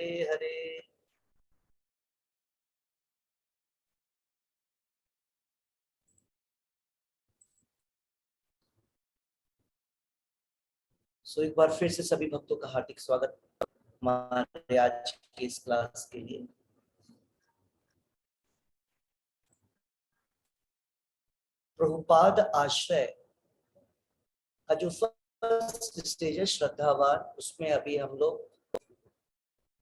हरे। सो एक बार फिर से सभी भक्तों का हार्दिक स्वागत हमारे आज की इस क्लास के लिए। प्रभुपाद आश्रय का जो फर्स्ट स्टेज है श्रद्धावान, उसमें अभी हम लोग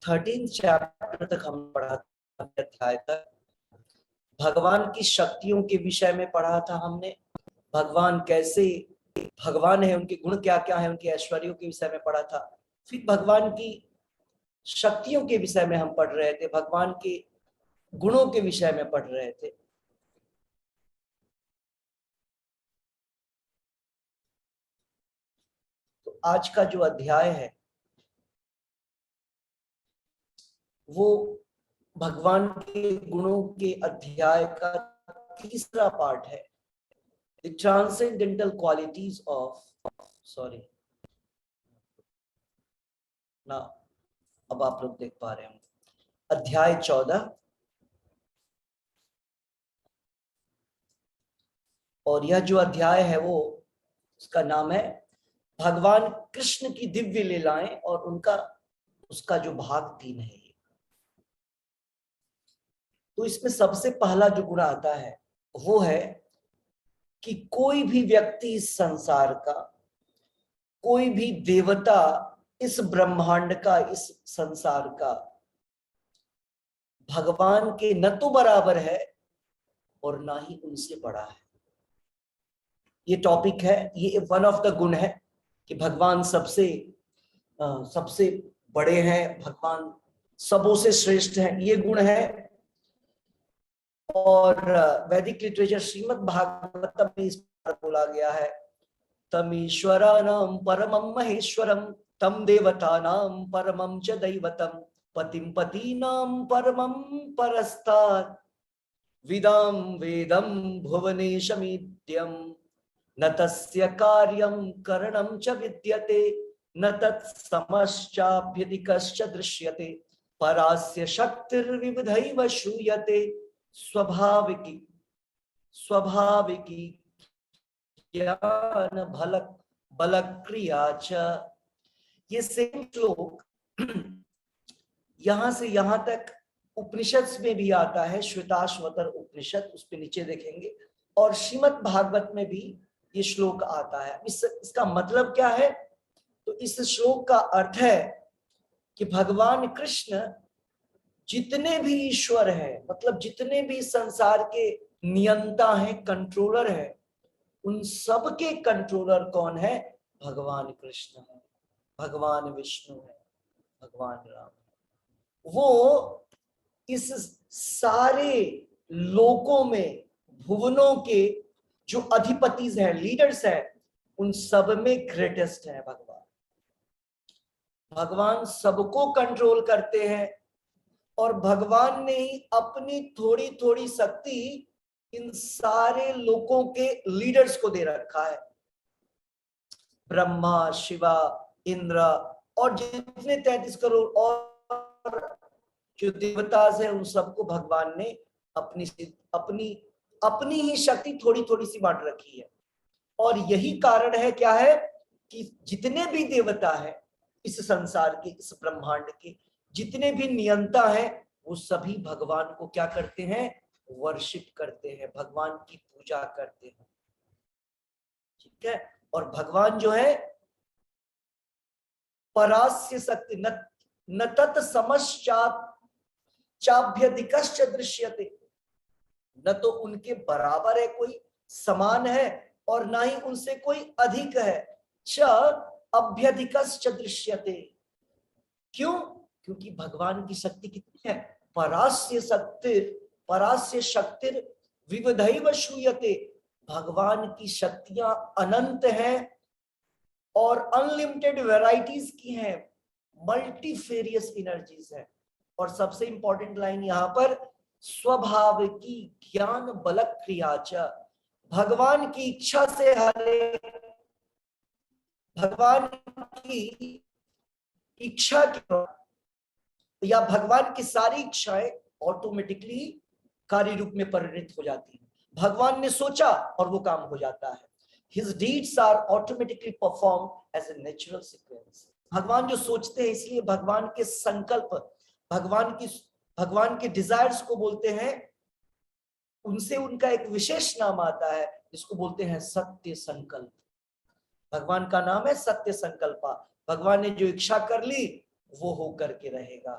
13 चैप्टर तक हम पढ़ा था, अध्याय तक। भगवान की शक्तियों के विषय में पढ़ा था हमने। भगवान कैसे भगवान है, उनके गुण क्या क्या है, उनके ऐश्वर्यों के विषय में पढ़ा था। फिर भगवान की शक्तियों के विषय में हम पढ़ रहे थे, भगवान के गुणों के विषय में पढ़ रहे थे। तो आज का जो अध्याय है वो भगवान के गुणों के अध्याय का तीसरा पार्ट है, द ट्रांसेंडेंटल क्वालिटीज ऑफ ना। अब आप लोग देख पा रहे हैं अध्याय 14, और यह जो अध्याय है वो उसका नाम है भगवान कृष्ण की दिव्य लीलाएं और उसका जो भाग 3 है। तो इसमें सबसे पहला जो गुण आता है वो है कि कोई भी व्यक्ति इस संसार का, कोई भी देवता इस ब्रह्मांड का, इस संसार का भगवान के न तो बराबर है और ना ही उनसे बड़ा है। ये टॉपिक है, ये वन ऑफ द गुण है कि भगवान सबसे बड़े हैं, भगवान सबों से श्रेष्ठ हैं, ये गुण है। और वैदिक लिटरेचर श्रीमद् भागवतम में इस पर बोला गया है, तमीश्वराणां परमं महेश्वरम तम देवतानां परमं च दैवतम पतिं पतीनां परमं परस्तात् विदां वेदं भुवनेशमीड्यं न तस्य कार्यं करणं च विद्यते न तत्समश्चाभ्यधिकश्च दृश्यते परास्य शक्तिर्विविधैव श्रूयते स्वाभाविकी ज्ञान बल क्रिया च। ये सेम श्लोक यहां से यहां तक उपनिषद में भी आता है, श्वेताश्वतर उपनिषद, उस पे नीचे देखेंगे, और श्रीमद् भागवत में भी ये श्लोक आता है। इसका मतलब क्या है? तो इस श्लोक का अर्थ है कि भगवान कृष्ण जितने भी ईश्वर है, मतलब जितने भी संसार के नियंता हैं, कंट्रोलर है, उन सब के कंट्रोलर कौन है? भगवान कृष्ण है, भगवान विष्णु है, भगवान राम है। वो इस सारे लोकों में, भुवनों के जो अधिपति हैं, लीडर्स हैं, उन सब में ग्रेटेस्ट है भगवान। भगवान सबको कंट्रोल करते हैं और भगवान ने ही अपनी थोड़ी थोड़ी शक्ति इन सारे लोकों के लीडर्स को दे रखा है। ब्रह्मा, शिवा, इंद्र और जितने 33 करोड़ और जो देवता हैं, उन सबको भगवान ने अपनी अपनी अपनी ही शक्ति थोड़ी थोड़ी सी बांट रखी है। और यही कारण है, क्या है, कि जितने भी देवता हैं इस संसार के, इस ब्रह्मांड के जितने भी नियंता हैं, वो सभी भगवान को क्या करते हैं? वर्शिप करते हैं, भगवान की पूजा करते हैं। ठीक है। और भगवान जो है परास्य शक्ति न तत् समश्चाभ्यधिकश्च दृश्यते, न तो उनके बराबर है कोई, समान है, और ना ही उनसे कोई अधिक है। च अभ्यधिकश्च दृश्यते। क्यों? क्योंकि भगवान की शक्ति कितनी है? परास्य शक्तिर विविधैव श्रूयते। भगवान की शक्तियां अनंत हैं और अनलिमिटेड वैरायटीज की हैं, मल्टीफेरियस एनर्जीज है। और सबसे इंपॉर्टेंट लाइन यहां पर, स्वभाव की ज्ञान बल क्रिया च। भगवान की इच्छा से भगवान की इच्छा के या भगवान की सारी इच्छाएं ऑटोमेटिकली कार्य रूप में परिणत हो जाती है। भगवान ने सोचा और वो काम हो जाता है। His deeds are automatically performed as a natural sequence. भगवान जो सोचते हैं, इसलिए भगवान के संकल्प, भगवान के डिजायर्स को बोलते हैं, उनसे उनका एक विशेष नाम आता है जिसको बोलते हैं सत्य संकल्प। भगवान का नाम है सत्य संकल्पा। भगवान ने जो इच्छा कर ली वो हो करके रहेगा।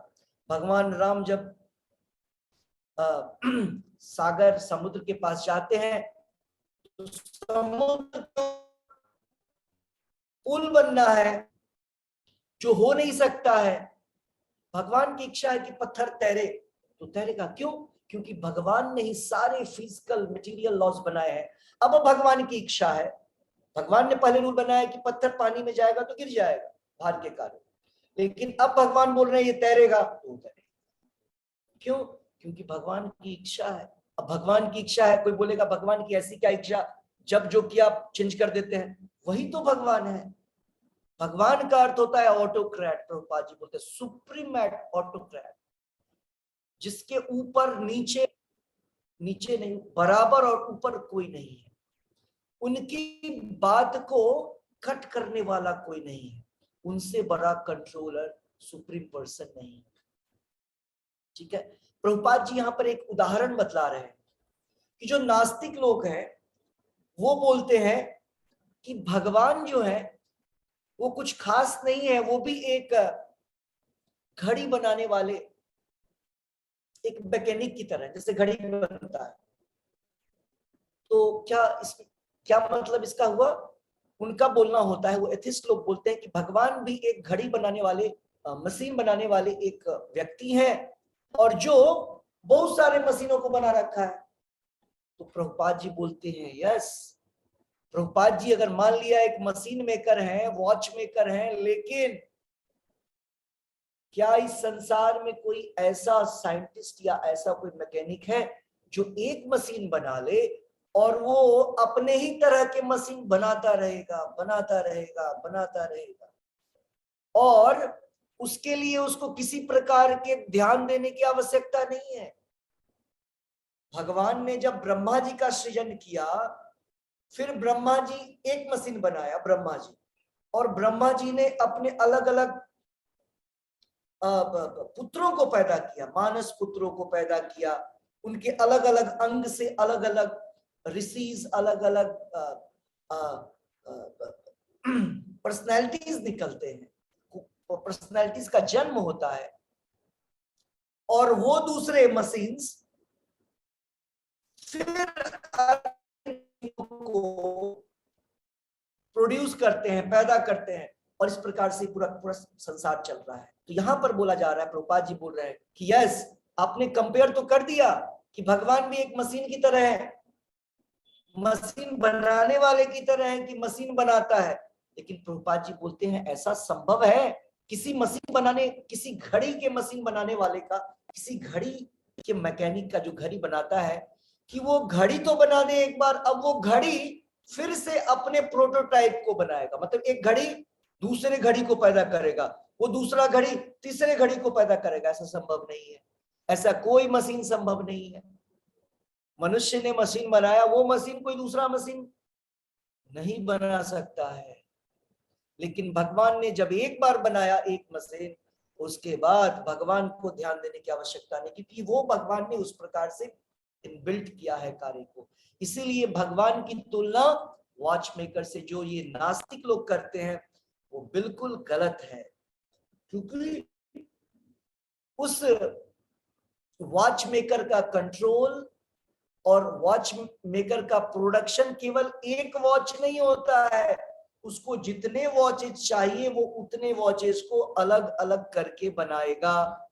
भगवान राम जब सागर समुद्र के पास जाते हैं तो समुद्र पुल बनना है जो हो नहीं सकता है। भगवान की इच्छा है कि पत्थर तैरे तो तैरेगा। क्यों? क्योंकि भगवान ने ही सारे फिजिकल मटेरियल लॉज बनाए हैं। अब भगवान की इच्छा है, भगवान ने पहले रूल बनाया कि पत्थर पानी में जाएगा तो गिर जाएगा भार के कारण, लेकिन अब भगवान बोल रहे हैं ये तैरेगा तो तैरेगा। क्यों? क्योंकि भगवान की इच्छा है। अब भगवान की इच्छा है, कोई बोलेगा भगवान की ऐसी क्या इच्छा, जब जो किया चेंज कर देते हैं, वही तो भगवान है। भगवान का अर्थ होता है ऑटोक्रेट। प्रभुपाद जी बोलते हैं सुप्रीमेट ऑटोक्रेट, जिसके ऊपर नीचे, नीचे नहीं, बराबर और ऊपर कोई नहीं है। उनकी बात को कट करने वाला कोई नहीं है। उनसे बड़ा कंट्रोलर सुप्रीम पर्सन नहीं है। ठीक है। प्रभुपाद जी यहां पर एक उदाहरण बतला रहे हैं कि जो नास्तिक लोग हैं वो बोलते हैं कि भगवान जो है वो कुछ खास नहीं है, वो भी एक घड़ी बनाने वाले, एक मैकेनिक की तरह, जैसे घड़ी बनता है। तो क्या मतलब इसका हुआ? उनका बोलना होता है, वो एथिस्ट लोग बोलते हैं कि भगवान भी एक घड़ी बनाने वाले, मशीन बनाने वाले एक व्यक्ति हैं, और जो बहुत सारे मशीनों को बना रखा है। तो प्रभुपाद जी बोलते हैं यस, प्रभुपाद जी अगर मान लिया एक मशीन मेकर है, वॉच मेकर है, लेकिन क्या इस संसार में कोई ऐसा साइंटिस्ट या ऐसा कोई मैकेनिक है जो एक मशीन बना ले और वो अपने ही तरह के मशीन बनाता रहेगा, बनाता रहेगा, बनाता रहेगा, और उसके लिए उसको किसी प्रकार के ध्यान देने की आवश्यकता नहीं है? भगवान ने जब ब्रह्मा जी का सृजन किया, फिर ब्रह्मा जी एक मशीन बनाया ब्रह्मा जी, और ब्रह्मा जी ने अपने अलग अलग पुत्रों को पैदा किया, मानस पुत्रों को पैदा किया। उनके अलग अलग अंग से अलग अलग ऋषिज, अलग अलग पर्सनैलिटीज निकलते हैं, पर्सनैलिटीज का जन्म होता है, और वो दूसरे मशीन्स फिर को प्रोड्यूस करते हैं, पैदा करते हैं, और इस प्रकार से पूरा पूरा संसार चल रहा है। तो यहां पर बोला जा रहा है, प्रभुपाद जी बोल रहे हैं कि यस, आपने कंपेयर तो कर दिया कि भगवान भी एक मशीन की तरह है, मशीन बनाने वाले की तरह है कि मशीन बनाता है, लेकिन प्रभुपाद जी बोलते हैं ऐसा संभव है? किसी मशीन बनाने, किसी घड़ी के मशीन बनाने वाले का, किसी घड़ी के मैकेनिक का जो घड़ी बनाता है, कि वो घड़ी तो बना दे एक बार, अब वो घड़ी फिर से अपने प्रोटोटाइप को बनाएगा। मतलब एक घड़ी दूसरे घड़ी को पैदा करेगा, वो दूसरा घड़ी तीसरे घड़ी को पैदा करेगा। ऐसा संभव नहीं है, ऐसा कोई मशीन संभव नहीं है। मनुष्य ने मशीन बनाया, वो मशीन कोई दूसरा मशीन नहीं बना सकता है। लेकिन भगवान ने जब एक बार बनाया एक मशीन, उसके बाद भगवान को ध्यान देने की आवश्यकता नहीं, क्योंकि वो भगवान ने उस प्रकार से इनबिल्ट किया है कार्य को। इसीलिए भगवान की तुलना वॉच मेकर से जो ये नास्तिक लोग करते हैं वो बिल्कुल गलत है, क्योंकि उस वॉच मेकर का कंट्रोल और वॉच मेकर का प्रोडक्शन केवल एक वॉच नहीं होता है, उसको जितने वॉचेस चाहिए वो उतने वॉचेस को अलग अलग करके बनाएगा।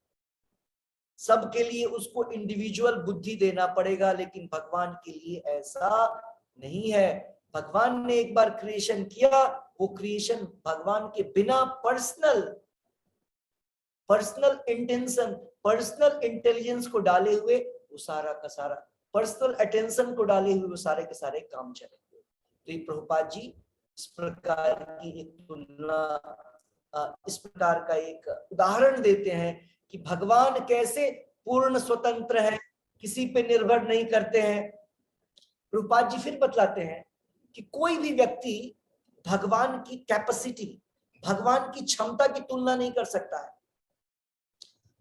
सबके लिए उसको इंडिविजुअल बुद्धि देना पड़ेगा, लेकिन भगवान के लिए ऐसा नहीं है। भगवान ने एक बार क्रिएशन किया, वो क्रिएशन भगवान के बिना पर्सनल इंटेंशन, पर्सनल इंटेलिजेंस को डाले हुए वो सारा का सारा, पर्सनल अटेंशन को डाले हुए वो सारे के सारे काम चलेंगे। तो ये प्रभुपाद जी इस प्रकार की एक तुलना, इस प्रकार का एक उदाहरण देते हैं कि भगवान कैसे पूर्ण स्वतंत्र है, किसी पे निर्भर नहीं करते हैं। प्रभुपाद जी फिर बतलाते हैं कि कोई भी व्यक्ति भगवान की कैपेसिटी, भगवान की क्षमता की तुलना नहीं कर सकता है।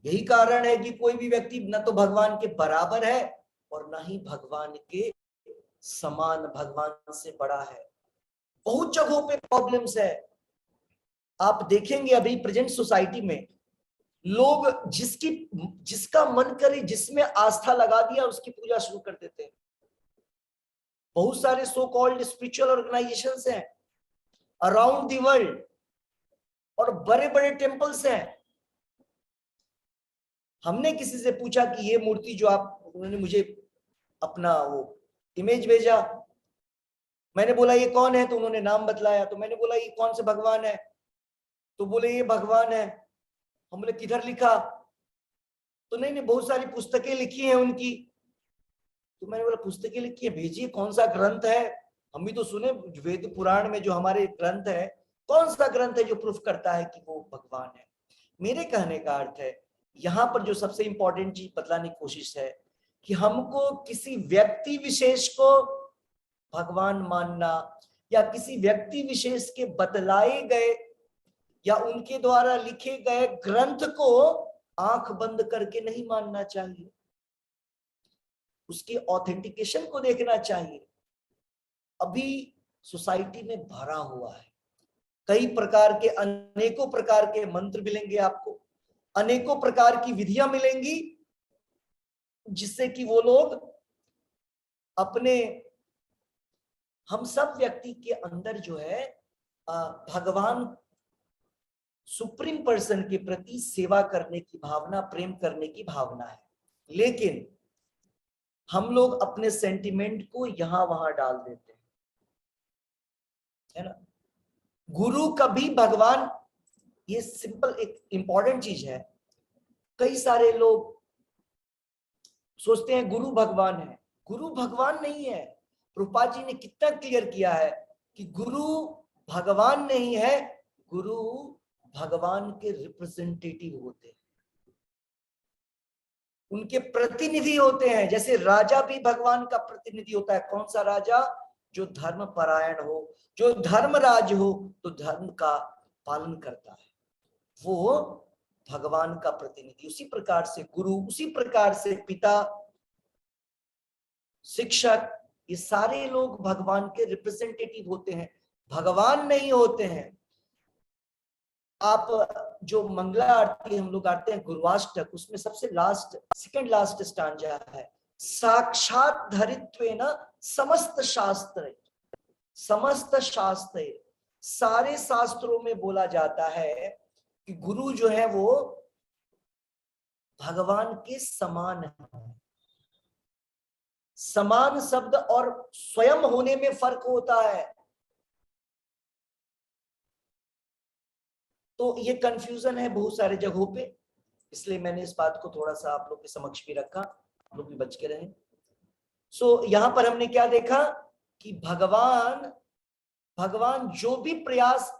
यही कारण है कि कोई भी व्यक्ति न तो भगवान के बराबर है और न ही भगवान के समान, भगवान से बड़ा है। बहुत जगहों पे प्रॉब्लम्स है। आप देखेंगे अभी प्रेजेंट सोसाइटी में लोग जिसका मन करे, जिसमें आस्था लगा दिया, उसकी पूजा शुरू कर देते हैं। बहुत सारे सो कॉल्ड स्पिरिचुअल ऑर्गेनाइजेशंस हैं अराउंड द वर्ल्ड और बड़े बड़े टेम्पल्स हैं। हमने किसी से पूछा कि ये मूर्ति जो आप, उन्होंने मुझे अपना वो इमेज भेजा, मैंने बोला ये कौन है, तो उन्होंने नाम बतलाया। तो मैंने बोला ये कौन से भगवान है, तो बोले ये भगवान है। हम बोले किधर लिखा, तो नहीं बहुत सारी पुस्तकें लिखी हैं उनकी। तो मैंने बोला पुस्तकें लिखी है, भेजिए कौन सा ग्रंथ है, हम भी तो सुने वेद पुराण में जो हमारे ग्रंथ है, कौन सा ग्रंथ है जो प्रूफ करता है कि वो भगवान है। मेरे कहने का अर्थ है, यहाँ पर जो सबसे इंपॉर्टेंट चीज बतलाने की कोशिश है कि हमको किसी व्यक्ति विशेष को भगवान मानना या किसी व्यक्ति विशेष के बतलाए गए या उनके द्वारा लिखे गए ग्रंथ को आंख बंद करके नहीं मानना चाहिए, उसके ऑथेंटिकेशन को देखना चाहिए। अभी सोसाइटी में भरा हुआ है, कई प्रकार के, अनेकों प्रकार के मंत्र मिलेंगे आपको, अनेकों प्रकार की विधियां मिलेंगी, जिससे कि वो लोग अपने, हम सब व्यक्ति के अंदर जो है भगवान सुप्रीम पर्सन के प्रति सेवा करने की भावना, प्रेम करने की भावना है, लेकिन हम लोग अपने सेंटिमेंट को यहां वहां डाल देते हैं, है ना। गुरु कभी भगवान, ये सिंपल एक इंपॉर्टेंट चीज है। कई सारे लोग सोचते हैं गुरु भगवान है, गुरु भगवान नहीं है। प्रभुपाद जी ने कितना क्लियर किया है कि गुरु भगवान नहीं है, गुरु भगवान के रिप्रेजेंटेटिव होते हैं, उनके प्रतिनिधि होते हैं। जैसे राजा भी भगवान का प्रतिनिधि होता है। कौन सा राजा? जो धर्म परायण हो, जो धर्मराज हो, तो धर्म का पालन करता है, वो भगवान का प्रतिनिधि। उसी प्रकार से गुरु, उसी प्रकार से पिता, शिक्षक, ये सारे लोग भगवान के रिप्रेजेंटेटिव होते हैं, भगवान नहीं होते हैं। आप जो मंगला आरती हम लोग आते हैं गुरुवाष्टक, उसमें सबसे लास्ट, सेकंड लास्ट स्टांजा है, साक्षात धरित्वेन समस्त शास्त्र। समस्त शास्त्र, सारे शास्त्रों में बोला जाता है कि गुरु जो है वो भगवान के समान है। समान शब्द और स्वयं होने में फर्क होता है। तो ये कंफ्यूजन है बहुत सारे जगहों पे, इसलिए मैंने इस बात को थोड़ा सा आप लोग के समक्ष भी रखा, आप लोग भी बच के रहें। सो यहां पर हमने क्या देखा कि भगवान जो भी प्रयास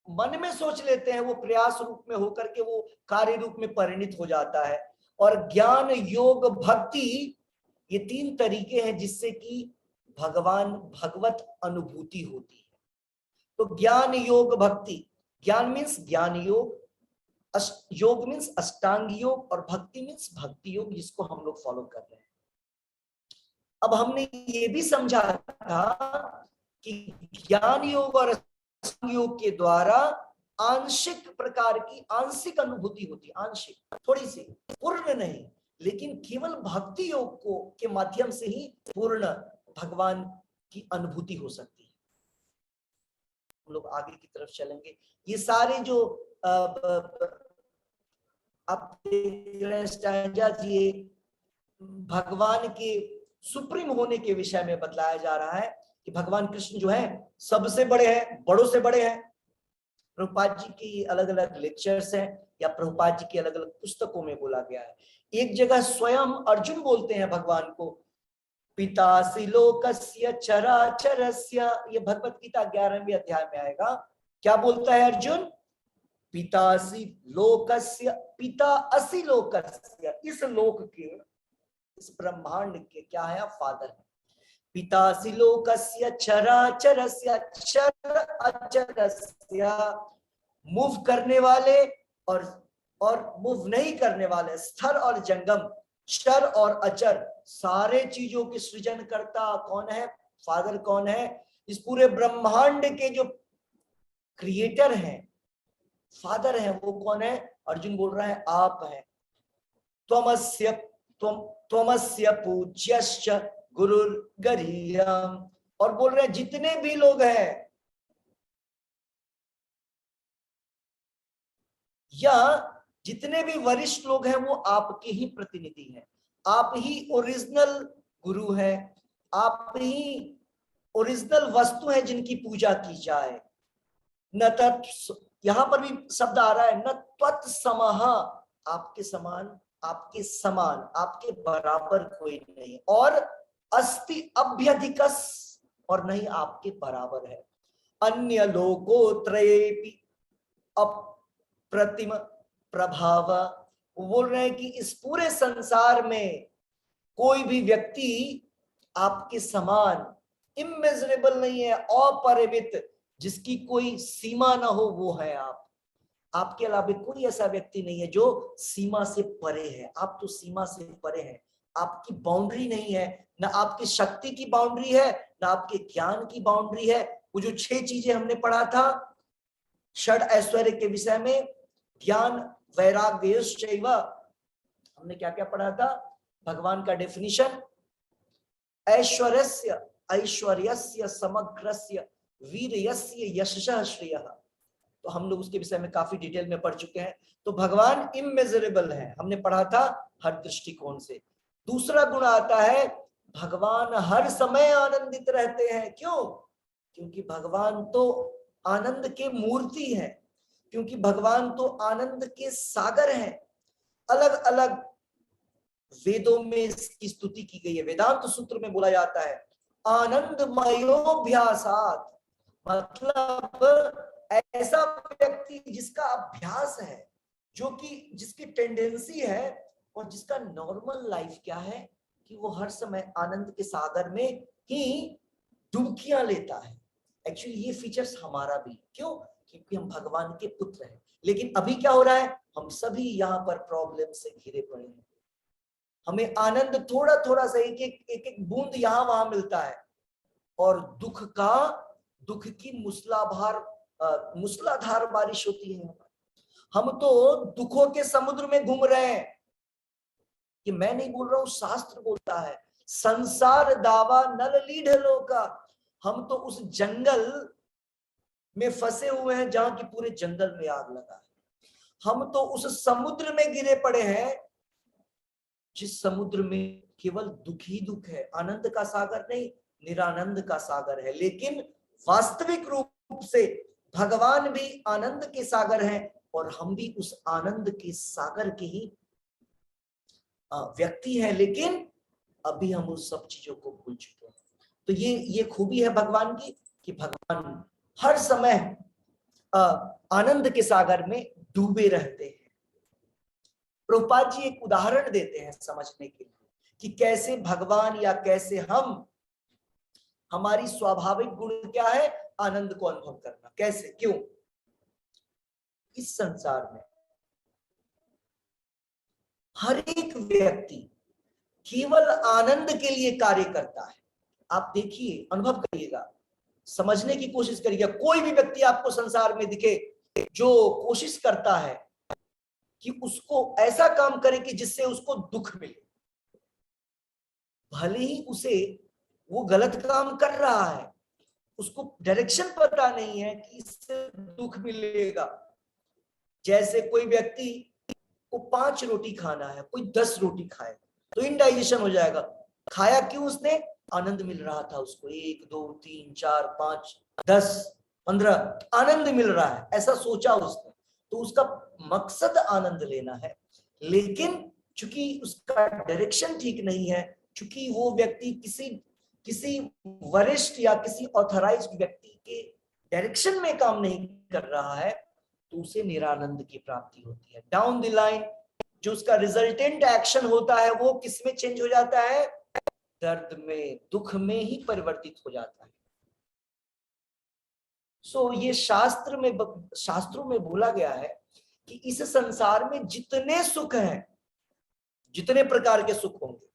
मन में सोच लेते हैं, वो प्रयास रूप में होकर के वो कार्य रूप में परिणित हो जाता है। और ज्ञान, योग, भक्ति, ये तीन तरीके हैं जिससे कि भगवान, भगवत अनुभूति होती है। तो ज्ञान, योग, भक्ति, ज्ञान मीन्स ज्ञान योग, योग मीन्स अष्टांग योग, और भक्ति मीन्स भक्ति योग, जिसको हम लोग फॉलो कर रहे हैं। अब हमने ये भी समझा था कि ज्ञान योग और अष्टांग योग के द्वारा आंशिक प्रकार की आंशिक अनुभूति होती है, आंशिक, थोड़ी सी, पूर्ण नहीं, लेकिन केवल भक्ति योग को के माध्यम से ही पूर्ण भगवान की अनुभूति हो सकती है। हम लोग आगे की तरफ चलेंगे। ये सारे जो आप देख रहे हैं स्टैंजास, ये भगवान के सुप्रीम होने के विषय में बतलाया जा रहा है कि भगवान कृष्ण जो है सबसे बड़े हैं, बड़ों से बड़े हैं। प्रभुपाद जी की अलग अलग लेक्चर्स हैं या प्रभुपाद जी की अलग अलग पुस्तकों में बोला गया है। एक जगह स्वयं अर्जुन बोलते हैं भगवान को, पितासि लोकस्य चराचरस्य, ये भगवत गीता 11वें अध्याय में आएगा। क्या बोलता है अर्जुन? पितासि लोकस्य, पिता असि लोकस्य, इस लोक के, इस ब्रह्मांड के क्या है, फादर है। पितासि लोकस्य चराचरस्य, चर अचरस्य, मूव करने वाले और मूव नहीं करने वाले, स्थिर और जंगम, चर और अचर, सारे चीजों के सृजन करता कौन है, फादर कौन है, इस पूरे ब्रह्मांड के जो क्रिएटर हैं, फादर है, वो कौन है, अर्जुन बोल रहा है आप हैं। त्वमस्य पूज्यश्च गुरुर्गरीयम्, और बोल रहे हैं जितने भी लोग हैं या जितने भी वरिष्ठ लोग हैं वो आपके ही प्रतिनिधि हैं, आप ही ओरिजिनल गुरु हैं, आप ही ओरिजिनल वस्तु है जिनकी पूजा की जाए। न तत्, यहां पर भी शब्द आ रहा है, न त्वत्समः, आपके समान, आपके समान, आपके बराबर कोई नहीं, और अस्ति अभ्यधिकस, और नहीं आपके बराबर है। अन्य लोकोत्रयेपि अप्रतिम प्रभाव, वो बोल रहे हैं कि इस पूरे संसार में कोई भी व्यक्ति आपके समान इमेजरेबल नहीं है, अपरिमित, जिसकी कोई सीमा ना हो, वो है आप। आपके अलावा कोई ऐसा व्यक्ति नहीं है जो सीमा से परे है, आप तो सीमा से परे हैं, आपकी बाउंड्री नहीं है, ना आपकी शक्ति की बाउंड्री है, ना आपके ज्ञान की बाउंड्री है। वो जो 6 चीजें हमने पढ़ा था षड ऐश्वर्य के विषय में, ज्ञान वैराग्य शैव, हमने क्या क्या पढ़ा था, भगवान का डेफिनेशन, ऐश्वर्यस्य ऐश्वर्यस्य समग्रस्य वीर्यस्य यशः श्रेयः, तो हम लोग उसके विषय में काफी डिटेल में पढ़ चुके हैं। तो भगवान इमेजरेबल है, हमने पढ़ा था हर दृष्टिकोण से। दूसरा गुण आता है, भगवान हर समय आनंदित रहते हैं। क्यों? क्योंकि भगवान तो आनंद के मूर्ति है, क्योंकि भगवान तो आनंद के सागर हैं। अलग अलग वेदों में इसकी स्तुति की गई है। वेदांत सूत्र में बोला जाता है आनंदमयोभ्यासात्, मतलब ऐसा व्यक्ति जिसका अभ्यास है, जो कि जिसकी टेंडेंसी है, और जिसका नॉर्मल लाइफ क्या है कि वो हर समय आनंद के सागर में ही डुबकियां लेता है। एक्चुअली ये फीचर्स हमारा भी, क्यों? क्योंकि हम भगवान के पुत्र हैं। लेकिन अभी क्या हो रहा है, हम सभी यहाँ पर प्रॉब्लम से घिरे पड़े हैं। हमें आनंद थोड़ा थोड़ा सा, एक बूंद यहाँ वहां मिलता है, और दुख की मूसलाधार बारिश होती है। हम तो दुखों के समुद्र में घूम रहे हैं। कि मैं नहीं बोल रहा हूं, शास्त्र बोलता है, संसार दावा नल लीढ़ लोका, हम तो उस जंगल में फंसे हुए हैं जहां की पूरे जंगल में आग लगा है। हम तो उस समुद्र में गिरे पड़े हैं जिस समुद्र में केवल दुख ही दुख है, आनंद का सागर नहीं, निरानंद का सागर है। लेकिन वास्तविक रूप से भगवान भी आनंद के सागर हैं, और हम भी उस आनंद के सागर के ही व्यक्ति हैं। लेकिन अभी हम उस सब चीजों को भूल चुके हैं। तो ये खूबी है भगवान की, कि भगवान हर समय आनंद के सागर में डूबे रहते हैं। प्रभुपाद जी एक उदाहरण देते हैं समझने के लिए कि कैसे भगवान या कैसे हम, हमारी स्वाभाविक गुण क्या है, आनंद को अनुभव करना। कैसे, क्यों? इस संसार में हर एक व्यक्ति केवल आनंद के लिए कार्य करता है। आप देखिए, अनुभव करिएगा, समझने की कोशिश करिएगा। कोई भी व्यक्ति आपको संसार में दिखे जो कोशिश करता है कि उसको ऐसा काम करे कि जिससे उसको दुख मिले, भले ही उसे वो गलत काम कर रहा है, उसको डायरेक्शन पता नहीं है कि इससे दुख मिलेगा। जैसे कोई व्यक्ति को 5 रोटी खाना है, कोई 10 रोटी खाए तो इनडाइजेशन हो जाएगा। खाया क्यों? उसने आनंद मिल रहा था उसको, 1 2 3 4 5 10 15 आनंद मिल रहा है, ऐसा सोचा उसने, तो उसका मकसद आनंद लेना है। लेकिन चूंकि उसका डायरेक्शन ठीक नहीं है, चूंकि वो व्यक्ति किसी वरिष्ठ या किसी ऑथराइज्ड व्यक्ति के डायरेक्शन में काम नहीं कर रहा है, तो उसे निरानंद की प्राप्ति होती है। डाउन द लाइन जो उसका रिजल्टेंट एक्शन होता है वो किस में चेंज हो जाता है? दर्द में, दुख में ही परिवर्तित हो जाता है। सो ये शास्त्रों में बोला गया है कि इस संसार में जितने सुख हैं, जितने प्रकार के सुख होंगे,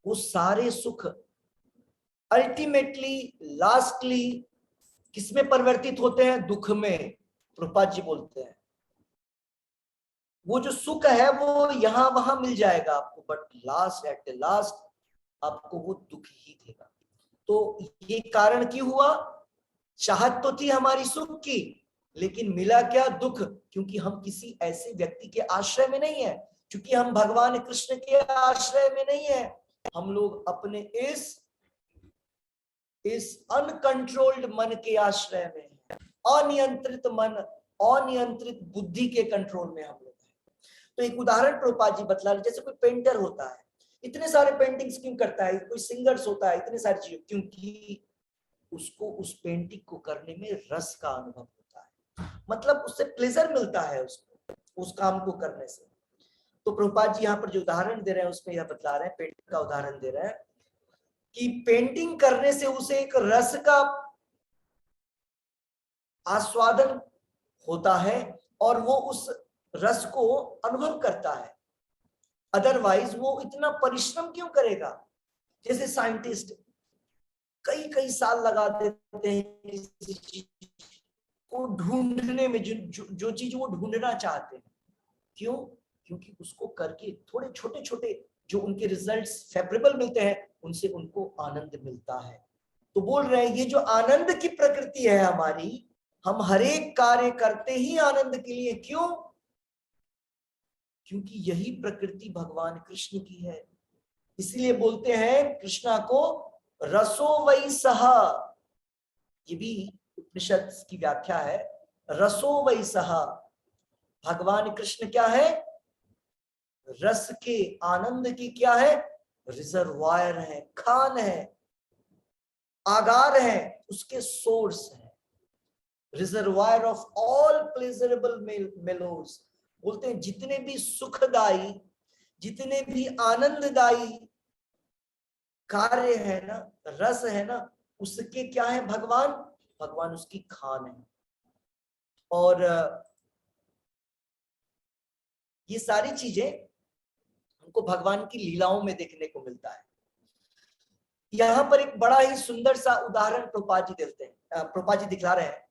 वो सारे सुख अल्टीमेटली, लास्टली किसमें परिवर्तित होते हैं? दुख में। प्रभुपाद जी बोलते हैं वो जो सुख है वो यहां वहां मिल जाएगा आपको, but last, at the last आपको वो दुख ही देगा। तो ये कारण क्यों हुआ? चाहत तो थी हमारी सुख की, लेकिन मिला क्या? दुख। क्योंकि हम किसी ऐसे व्यक्ति के आश्रय में नहीं है, क्योंकि हम भगवान कृष्ण के आश्रय में नहीं है, हम लोग अपने इस अनकंट्रोल्ड मन के आश्रय में है, अनियंत्रित मन, अनियंत्रित बुद्धि के कंट्रोल में हम लोग हैं। तो एक उदाहरण प्रभुपाद जी बतला रहे, जैसे कोई पेंटर होता है, इतने सारे पेंटिंग्स क्यों करता है? कोई सिंगर्स होता है, इतने सारी चीजें, क्योंकि उसको उस पेंटिंग को करने में रस का अनुभव होता है, मतलब उससे प्लेजर मिलता है उसको, उस काम को करने से। तो प्रभुपाद जी यहाँ पर जो उदाहरण दे रहे हैं उसमें यह बतला रहे हैं, पेंटिंग का उदाहरण दे रहे हैं कि पेंटिंग करने से उसे एक रस का आस्वादन होता है और वो उस रस को अनुभव करता है। अदरवाइज वो इतना परिश्रम क्यों करेगा? जैसे साइंटिस्ट कई कई साल लगा देते हैं किसी चीज को ढूंढने में, जो चीज वो ढूंढना चाहते हैं। क्यों? क्योंकि उसको करके थोड़े छोटे छोटे जो उनके रिजल्ट्स फेवरेबल मिलते हैं, उनसे उनको आनंद मिलता है। तो बोल रहे हैं ये जो आनंद की प्रकृति है हमारी, हम हर एक कार्य करते ही आनंद के लिए। क्यों? क्योंकि यही प्रकृति भगवान कृष्ण की है। इसलिए बोलते हैं कृष्णा को रसो वै सहा, ये भी उपनिषद की व्याख्या है। रसो वै सहा, भगवान कृष्ण क्या है? रस के, आनंद की क्या है? रिजर्वायर है, खान है, आगार है, उसके सोर्स है। Reservoir of all pleasurable mallows. बोलते हैं जितने भी सुखदाई, जितने भी आनंददायी कार्य है ना, रस है ना, उसके क्या है? भगवान, भगवान उसकी खान है। और ये सारी चीजें हमको भगवान की लीलाओं में देखने को मिलता है। यहां पर एक बड़ा ही सुंदर सा उदाहरण प्रभुपाद जी देते हैं, प्रभुपाद जी दिखला रहे हैं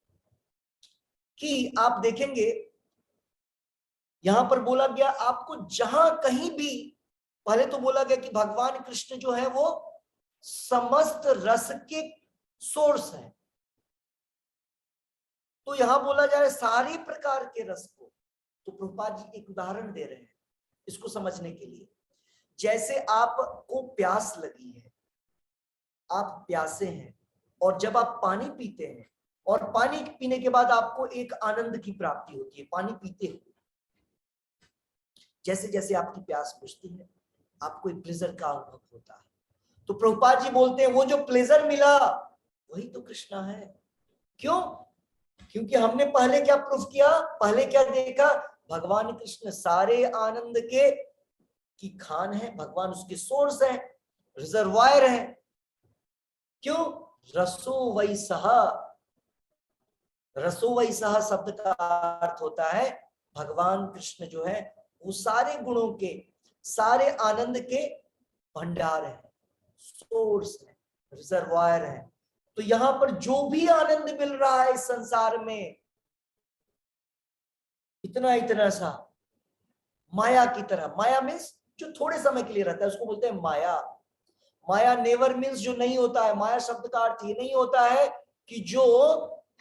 कि आप देखेंगे यहां पर बोला गया आपको जहां कहीं भी, पहले तो बोला गया कि भगवान कृष्ण जो है वो समस्त रस के सोर्स है। तो यहां बोला जा रहा है सारी प्रकार के रस को। तो प्रभुपाद जी एक उदाहरण दे रहे हैं इसको समझने के लिए। जैसे आपको प्यास लगी है, आप प्यासे हैं, और जब आप पानी पीते हैं और पानी पीने के बाद आपको एक आनंद की प्राप्ति होती है पानी पीते हुए। जैसे जैसे आपकी प्यास बुझती है आपको एक प्लेजर का अनुभव होता है। तो प्रभुपाद जी बोलते हैं वो जो प्लेजर मिला वही तो कृष्णा है। क्यों? क्योंकि हमने पहले क्या प्रूफ किया, पहले क्या देखा? भगवान कृष्ण सारे आनंद के की खान है, भगवान उसके सोर्स है, रिजर्वायर है। क्यों? रसो वै सहा, रसो वै सहा शब्द का अर्थ होता है भगवान कृष्ण जो है वो सारे गुणों के, सारे आनंद के भंडार है, सोर्स है, रिजर्वायर है। तो यहां पर जो भी आनंद मिल रहा है इस संसार में, इतना इतना सा माया की तरह, माया मीन्स जो थोड़े समय के लिए रहता है उसको बोलते हैं माया। माया नेवर मीन्स जो नहीं होता है। माया शब्द का अर्थ ये नहीं होता है कि जो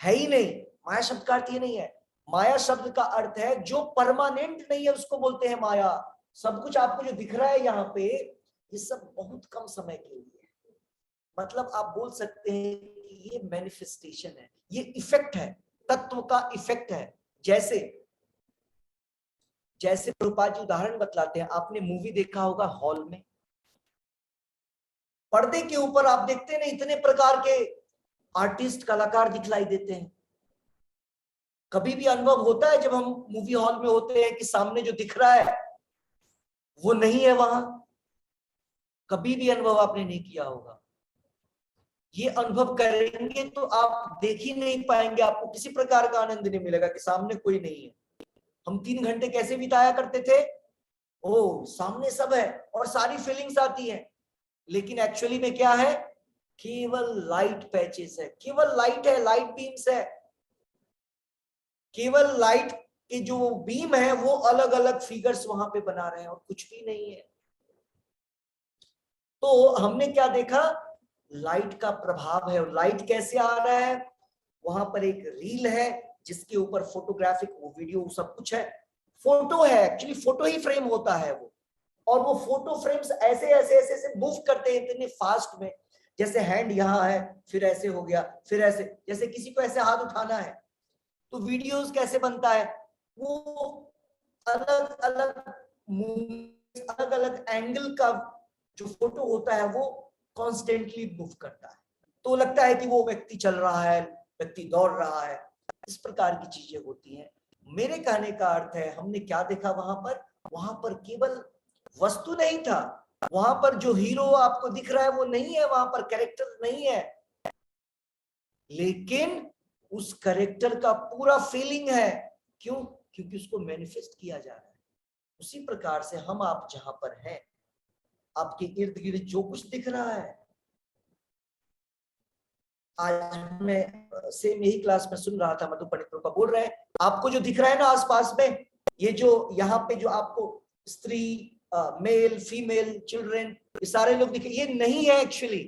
है ही नहीं। माया शब्द का अर्थ ये नहीं है। माया शब्द का अर्थ है जो परमानेंट नहीं है उसको बोलते हैं माया। सब कुछ आपको जो दिख रहा है यहाँ पे ये सब बहुत कम समय के लिए है। मतलब आप बोल सकते हैं कि ये मैनिफेस्टेशन है, ये इफेक्ट है, तत्व का इफेक्ट है। जैसे जैसे प्रभुपाद जी उदाहरण बतलाते हैं, आपने मूवी देखा होगा हॉल में, पर्दे के ऊपर आप देखते हैं ना इतने प्रकार के आर्टिस्ट, कलाकार दिखलाई देते हैं। कभी भी अनुभव होता है जब हम मूवी हॉल में होते हैं कि सामने जो दिख रहा है वो नहीं है वहां? कभी भी अनुभव आपने नहीं किया होगा। ये अनुभव करेंगे तो आप देख ही नहीं पाएंगे, आपको किसी प्रकार का आनंद नहीं मिलेगा कि सामने कोई नहीं है। हम 3 घंटे कैसे बिताया करते थे? ओ सामने सब है और सारी फीलिंग्स आती है, लेकिन एक्चुअली में क्या है? केवल लाइट पैचेस है, केवल लाइट है, लाइट बीम्स है, केवल लाइट के जो बीम है वो अलग अलग फिगर्स वहां पे बना रहे हैं और कुछ भी नहीं है। तो हमने क्या देखा? लाइट का प्रभाव है। लाइट कैसे आ रहा है? वहां पर एक रील है जिसके ऊपर फोटोग्राफिक वो वीडियो सब कुछ है, फोटो है, एक्चुअली फोटो ही फ्रेम होता है वो। और वो फोटो फ्रेम्स ऐसे ऐसे ऐसे ऐसे मूव करते हैं इतने फास्ट में, जैसे हैंड यहाँ है फिर ऐसे हो गया फिर ऐसे, जैसे किसी को ऐसे हाथ उठाना है। तो वीडियोस कैसे बनता है? वो अलग अलग अलग अलग एंगल का जो फोटो होता है वो कॉन्स्टेंटली मूव करता है, तो लगता है कि वो व्यक्ति चल रहा है, व्यक्ति दौड़ रहा है, इस प्रकार की चीजें होती हैं। मेरे कहने का अर्थ है हमने क्या देखा वहां पर? वहां पर केवल वस्तु नहीं था, वहां पर जो हीरो आपको दिख रहा है वो नहीं है, वहां पर कैरेक्टर नहीं है, लेकिन उस कैरेक्टर का पूरा फीलिंग है। क्यों? क्योंकि उसको मैनिफेस्ट किया जा रहा है। उसी प्रकार से हम आप जहां पर हैं, आपके इर्द गिर्द जो कुछ दिख रहा है, आज मैं सेम यही क्लास में सुन रहा था, मधु पंडित का बोल रहे हैं आपको जो दिख रहा है ना आसपास में, ये जो यहाँ पे जो आपको स्त्री, मेल, फीमेल, चिल्ड्रेन, ये सारे लोग दिखे, ये नहीं है एक्चुअली।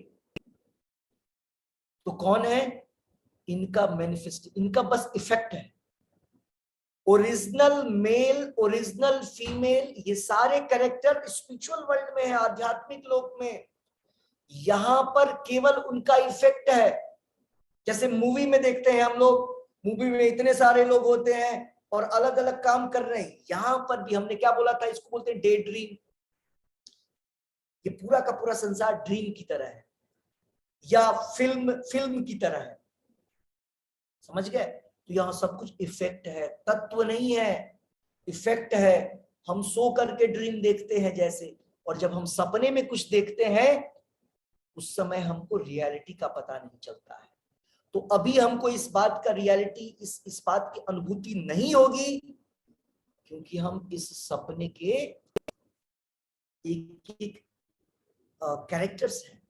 तो कौन है? इनका मैनिफेस्ट, इनका बस इफेक्ट है। ओरिजिनल मेल, ओरिजिनल फीमेल, ये सारे कैरेक्टर स्पिरिचुअल वर्ल्ड में है, आध्यात्मिक लोक में, यहां पर केवल उनका इफेक्ट है। जैसे मूवी में देखते हैं हम लोग, मूवी में इतने सारे लोग होते हैं और अलग अलग काम कर रहे हैं, यहां पर भी हमने क्या बोला था? इसको बोलते हैं डे ड्रीम। ये पूरा का पूरा संसार ड्रीम की तरह है या फिल्म की तरह है, समझ गए? तो यहां सब कुछ इफेक्ट है, तत्व नहीं है, इफेक्ट है। हम सो करके ड्रीम देखते हैं जैसे, और जब हम सपने में कुछ देखते हैं उस समय हमको रियलिटी का पता नहीं चलता है। तो अभी हमको इस बात का रियलिटी, इस बात की अनुभूति नहीं होगी, क्योंकि हम इस सपने के एक एक कैरेक्टर्स हैं,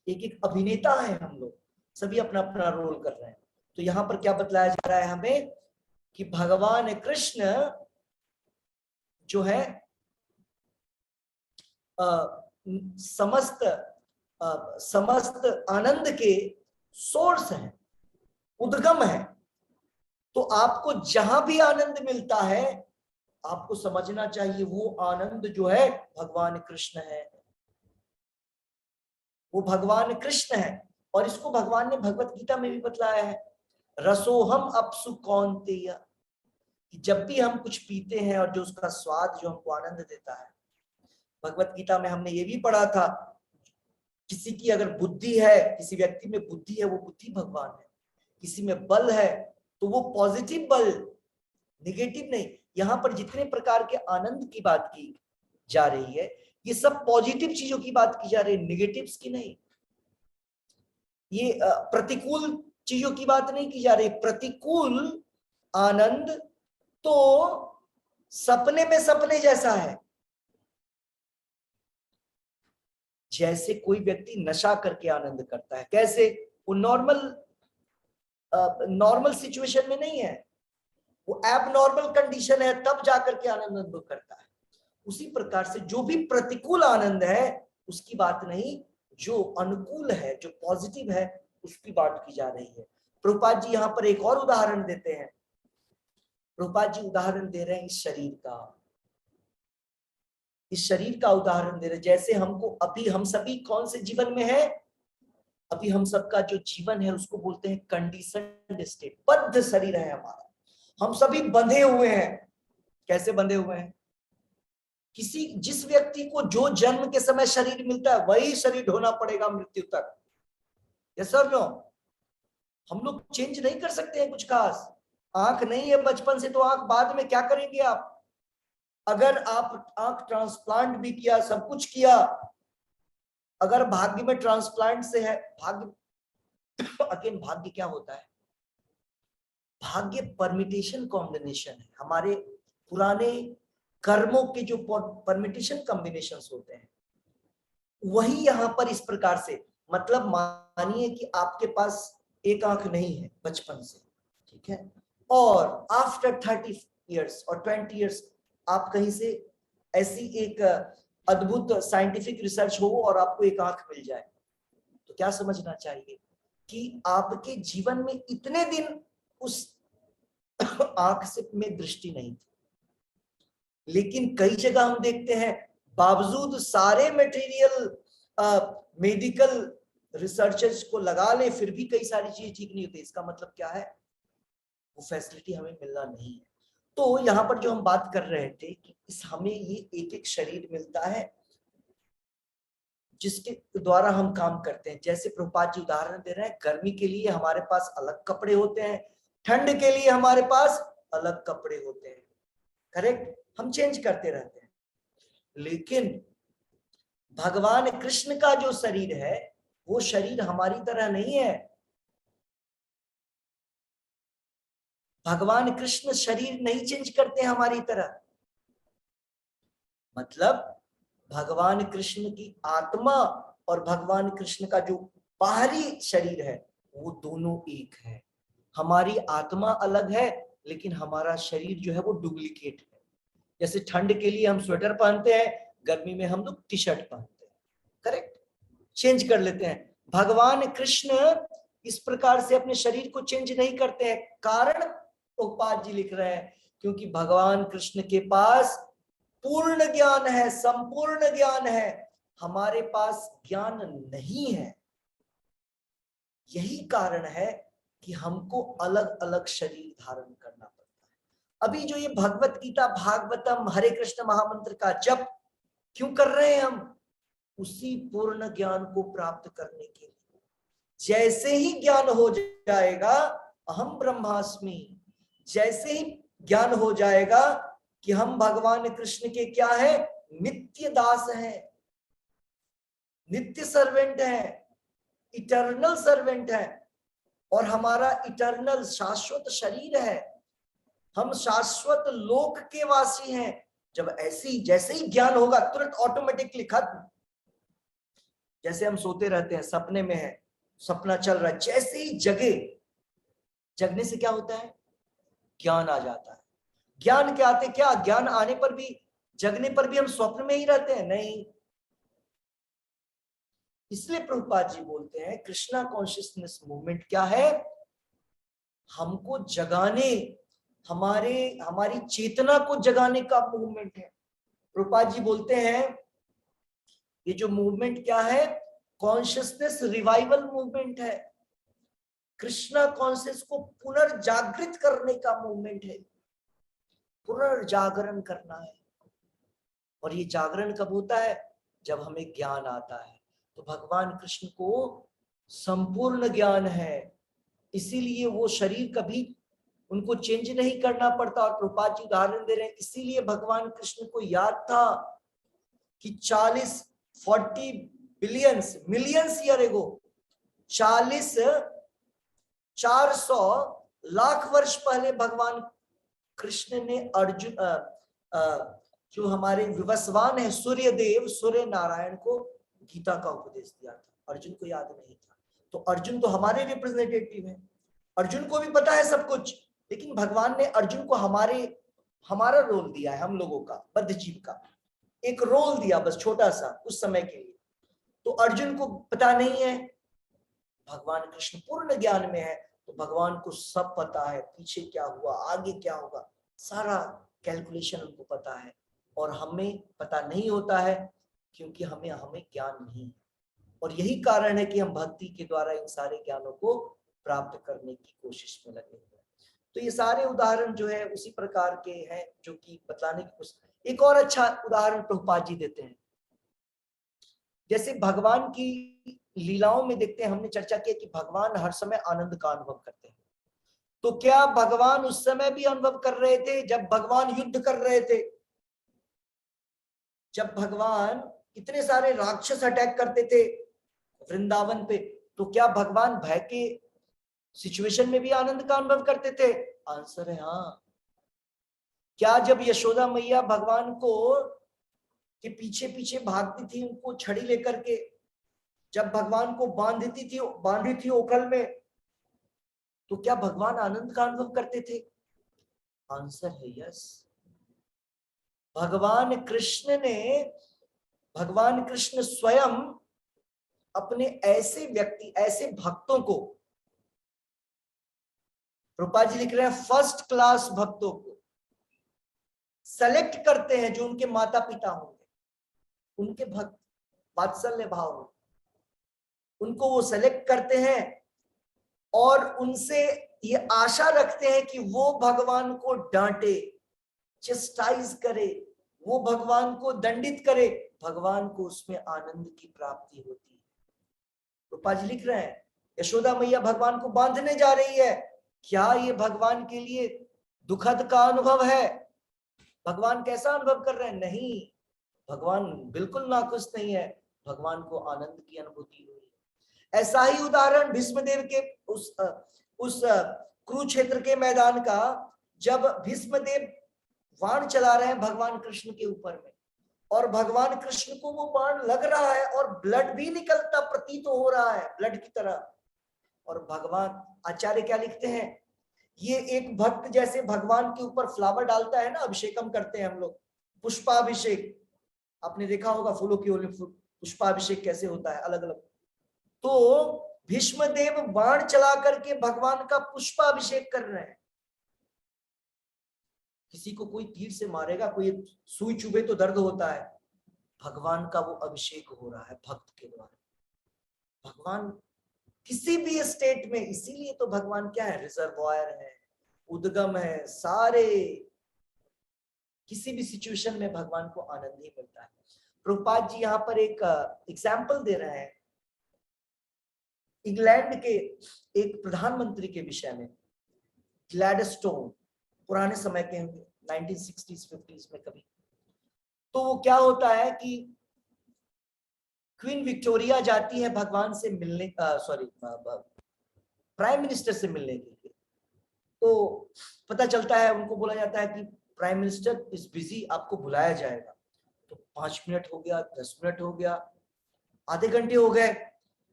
एक एक अभिनेता हैं, हम लोग सभी अपना अपना रोल कर रहे हैं। तो यहाँ पर क्या बतलाया जा रहा है हमें कि भगवान कृष्ण जो है समस्त आनंद के सोर्स हैं, उद्गम है। तो आपको जहां भी आनंद मिलता है आपको समझना चाहिए वो आनंद जो है भगवान कृष्ण है, वो भगवान कृष्ण है। और इसको भगवान ने भगवत गीता में भी बतलाया है, रसोहम अपसु कौन्तेय, कि जब भी हम कुछ पीते हैं और जो उसका स्वाद जो हमको आनंद देता है। भगवत गीता में हमने ये भी पढ़ा था, किसी की अगर बुद्धि है, किसी व्यक्ति में बुद्धि है, वो बुद्धि भगवान है। किसी में बल है तो वो पॉजिटिव बल, निगेटिव नहीं। यहाँ पर जितने प्रकार के आनंद की बात की जा रही है ये सब पॉजिटिव चीजों की बात की जा रही है, निगेटिव्स की नहीं। ये प्रतिकूल चीजों की बात नहीं की जा रही। प्रतिकूल आनंद तो सपने में सपने जैसा है। जैसे कोई व्यक्ति नशा करके आनंद करता है, कैसे? वो नॉर्मल सिचुएशन में नहीं है, वो एबनॉर्मल कंडीशन है, तब जाकर के आनंद अनुभव करता है। उसी प्रकार से जो भी प्रतिकूल आनंद है उसकी बात नहीं, जो अनुकूल है, जो पॉजिटिव है, उसकी बात की जा रही है। प्रभुपाद जी यहाँ पर एक और उदाहरण देते हैं। प्रभुपाद जी उदाहरण दे रहे हैं इस शरीर का, इस शरीर का उदाहरण दे रहे हैं। जैसे हमको अभी हम सभी कौन से जीवन में है? अभी हम सबका जो जीवन है उसको बोलते हैं कंडीशनड स्टेट, बद्ध शरीर है हमारा। हम सभी बंधे हुए हैं। कैसे बंधे हुए हैं? किसी जिस व्यक्ति को जो जन्म के समय शरीर मिलता है वही शरीर ढोना पड़ेगा मृत्यु तक। यस और नो? हम लोग चेंज नहीं कर सकते हैं कुछ खास। आंख नहीं है बचपन से तो आंख बाद में क्या करेंगे आप? अगर आप आंख ट्रांसप्लांट भी किया, सब कुछ किया, अगर भाग्य में ट्रांसप्लांट से है, भाग्य अगेन भाग्य क्या होता है? भाग्य परमिटेशन कॉम्बिनेशन है, हमारे पुराने कर्मों के जो परमिटेशन कॉम्बिनेशंस होते हैं, वही यहां पर इस प्रकार से, मतलब मानिए कि आपके पास एक आंख नहीं है बचपन से, ठीक है, और आफ्टर 30 इयर्स और 20 इयर्स आप कहीं से ऐसी एक अद्भुत साइंटिफिक रिसर्च हो और आपको एक आंख मिल जाए, तो क्या समझना चाहिए कि आपके जीवन में इतने दिन उस आंख से में दृष्टि नहीं थी। लेकिन कई जगह हम देखते हैं बावजूद सारे मटेरियल मेडिकल रिसर्चर्स को लगा ले, फिर भी कई सारी चीजें ठीक नहीं होती। इसका मतलब क्या है? वो फैसिलिटी हमें मिलना नहीं है। तो यहाँ पर जो हम बात कर रहे थे कि इस हमें ये एक एक शरीर मिलता है जिसके द्वारा हम काम करते हैं। जैसे प्रभुपाद जी उदाहरण दे रहे हैं, गर्मी के लिए हमारे पास अलग कपड़े होते हैं, ठंड के लिए हमारे पास अलग कपड़े होते हैं, करेक्ट, हम चेंज करते रहते हैं। लेकिन भगवान कृष्ण का जो शरीर है वो शरीर हमारी तरह नहीं है। भगवान कृष्ण शरीर नहीं चेंज करते हमारी तरह। मतलब भगवान कृष्ण की आत्मा और भगवान कृष्ण का जो बाहरी शरीर है वो दोनों एक है। हमारी आत्मा अलग है लेकिन हमारा शरीर जो है वो डुप्लीकेट है। जैसे ठंड के लिए हम स्वेटर पहनते हैं, गर्मी में हम लोग टी शर्ट पहनते हैं, करेक्ट, चेंज कर लेते हैं। भगवान कृष्ण इस प्रकार से अपने शरीर को चेंज नहीं करते हैं। कारण प्रभुपाद जी लिख रहे हैं क्योंकि भगवान कृष्ण के पास पूर्ण ज्ञान है, संपूर्ण ज्ञान है, हमारे पास ज्ञान नहीं है। यही कारण है कि हमको अलग अलग शरीर धारण करना पड़ता है। अभी जो ये भगवत गीता, भागवतम, हरे कृष्ण महामंत्र का जप क्यों कर रहे हैं हम? उसी पूर्ण ज्ञान को प्राप्त करने के लिए। जैसे ही ज्ञान हो जाएगा अहम ब्रह्मास्मि, जैसे ही ज्ञान हो जाएगा कि हम भगवान कृष्ण के क्या है, नित्य दास हैं, नित्य सर्वेंट हैं, इटर्नल सर्वेंट है, और हमारा इटर्नल शाश्वत शरीर है, हम शाश्वत लोक के वासी हैं। जब ऐसी जैसे ही ज्ञान होगा तुरंत ऑटोमेटिकली खत्म। जैसे हम सोते रहते हैं, सपने में है, सपना चल रहा है, जैसे ही जगे, जगने से क्या होता है? ज्ञान आ जाता है। ज्ञान क्या आते, क्या ज्ञान आने पर भी, जगने पर भी हम स्वप्न में ही रहते हैं? नहीं। इसलिए प्रभुपाद जी बोलते हैं कृष्णा कॉन्शियसनेस मूवमेंट क्या है? हमको जगाने, हमारी चेतना को जगाने का मूवमेंट है। प्रभुपाद जी बोलते हैं ये जो मूवमेंट क्या है, कॉन्शियसनेस रिवाइवल मूवमेंट है। कृष्णा कॉन्शियस को पुनर्जागृत करने का मूवमेंट है, पुनर्जागरण करना है। और ये जागरण कब होता है? जब हमें ज्ञान आता है। तो भगवान कृष्ण को संपूर्ण ज्ञान है, इसीलिए वो शरीर कभी उनको चेंज नहीं करना पड़ता। और प्रभुपाद जी उदाहरण दे रहे हैं, इसीलिए भगवान कृष्ण को याद था कि 40 billions millions year ago, 400 lakh वर्ष पहले भगवान कृष्ण ने अर्जुन जो हमारे विवस्वान है सूर्य देव, सूर्य नारायण को गीता का उपदेश दिया था। अर्जुन को याद नहीं था, तो अर्जुन तो हमारे रिप्रेजेंटेटिव है, अर्जुन को भी पता है सब कुछ, लेकिन भगवान ने अर्जुन को हमारा रोल दिया है, हम लोगों का, बद्ध जीव का एक रोल दिया, बस छोटा सा उस समय के लिए। तो अर्जुन को पता नहीं है, भगवान कृष्ण पूर्ण ज्ञान में है, तो भगवान को सब पता है, पीछे क्या हुआ, आगे क्या होगा, सारा कैलकुलेशन उनको पता है। और हमें पता नहीं होता है क्योंकि हमें ज्ञान नहीं है। और यही कारण है कि हम भक्ति के द्वारा इन सारे ज्ञानों को प्राप्त करने की कोशिश में लगे हुए हैं। तो ये सारे उदाहरण जो है उसी प्रकार के हैं जो कि बताने की कोशिश। एक और अच्छा उदाहरण प्रभुपाद जी देते हैं, जैसे भगवान की लीलाओं में देखते हैं, हमने चर्चा की कि भगवान हर समय आनंद का अनुभव करते हैं। तो क्या भगवान उस समय भी अनुभव कर रहे थे जब भगवान युद्ध कर रहे थे? जब भगवान इतने सारे राक्षस अटैक करते थे वृंदावन पे, तो क्या भगवान भय के सिचुएशन में भी आनंद का अनुभव करते थे? आंसर है हाँ। क्या जब यशोदा मैया भगवान को के पीछे पीछे भागती थी उनको छड़ी लेकर के, जब भगवान को बांधी थी ओखल में, तो क्या भगवान आनंद का अनुभव करते थे? आंसर है यस। भगवान कृष्ण स्वयं अपने ऐसे व्यक्ति, ऐसे भक्तों को, रूपा जी लिख रहे हैं फर्स्ट क्लास भक्तों को सेलेक्ट करते हैं, जो उनके माता पिता होंगे, उनके भक्त, वात्सल्य भाव होंगे, उनको वो सेलेक्ट करते हैं और उनसे ये आशा रखते हैं कि वो भगवान को डांटे, चेस्टाइज करे, वो भगवान को दंडित करे, भगवान को उसमें आनंद की प्राप्ति होती है। रूपा जी लिख रहे हैं यशोदा मैया भगवान को बांधने जा रही है, क्या ये भगवान के लिए दुखद का अनुभव है? भगवान कैसा अनुभव कर रहे हैं? नहीं, भगवान बिल्कुल नाखुश नहीं है, भगवान को आनंद की अनुभूति हुई। ऐसा ही उदाहरण भीष्मदेव के उस कुरुक्षेत्र के मैदान का, जब भीष्मदेव बाण चला रहे हैं भगवान कृष्ण के ऊपर में, और भगवान कृष्ण को वो बाण लग रहा है और ब्लड भी निकलता प्रतीत हो रहा है ब्लड की तरह, और भगवान आचार्य क्या लिखते हैं, ये एक भक्त जैसे भगवान के ऊपर फ्लावर डालता है ना, अभिषेकम करते हैं हम लोग, पुष्पाभिषेक, आपने देखा होगा फूलों की होली पुष्पाभिषेक कैसे होता है अलग अलग। तो भीष्मदेव बाण चला करके भगवान का पुष्पाभिषेक कर रहे हैं। किसी को कोई तीर से मारेगा, कोई सुई चुभे तो दर्द होता है, भगवान का वो अभिषेक हो रहा है भक्त के द्वारा। भगवान किसी भी स्टेट में, इसीलिए तो भगवान क्या है, रिजर्वायर है, उद्गम है, सारे किसी भी सिचुएशन में भगवान को आनंद ही मिलता है। प्रभुपाद जी यहाँ पर एक एग्जाम्पल दे रहे हैं इंग्लैंड के एक प्रधानमंत्री के विषय में, ग्लैडस्टोन, पुराने समय के 1960s 50s में कभी। तो वो क्या होता है कि क्वीन विक्टोरिया जाती है भगवान से मिलने, प्राइम मिनिस्टर से मिलने के लिए। तो पता चलता है, उनको बोला जाता है कि प्राइम मिनिस्टर इज बिजी, आपको बुलाया जाएगा। तो 5 मिनट हो गया, 10 मिनट हो गया, आधे घंटे हो गए,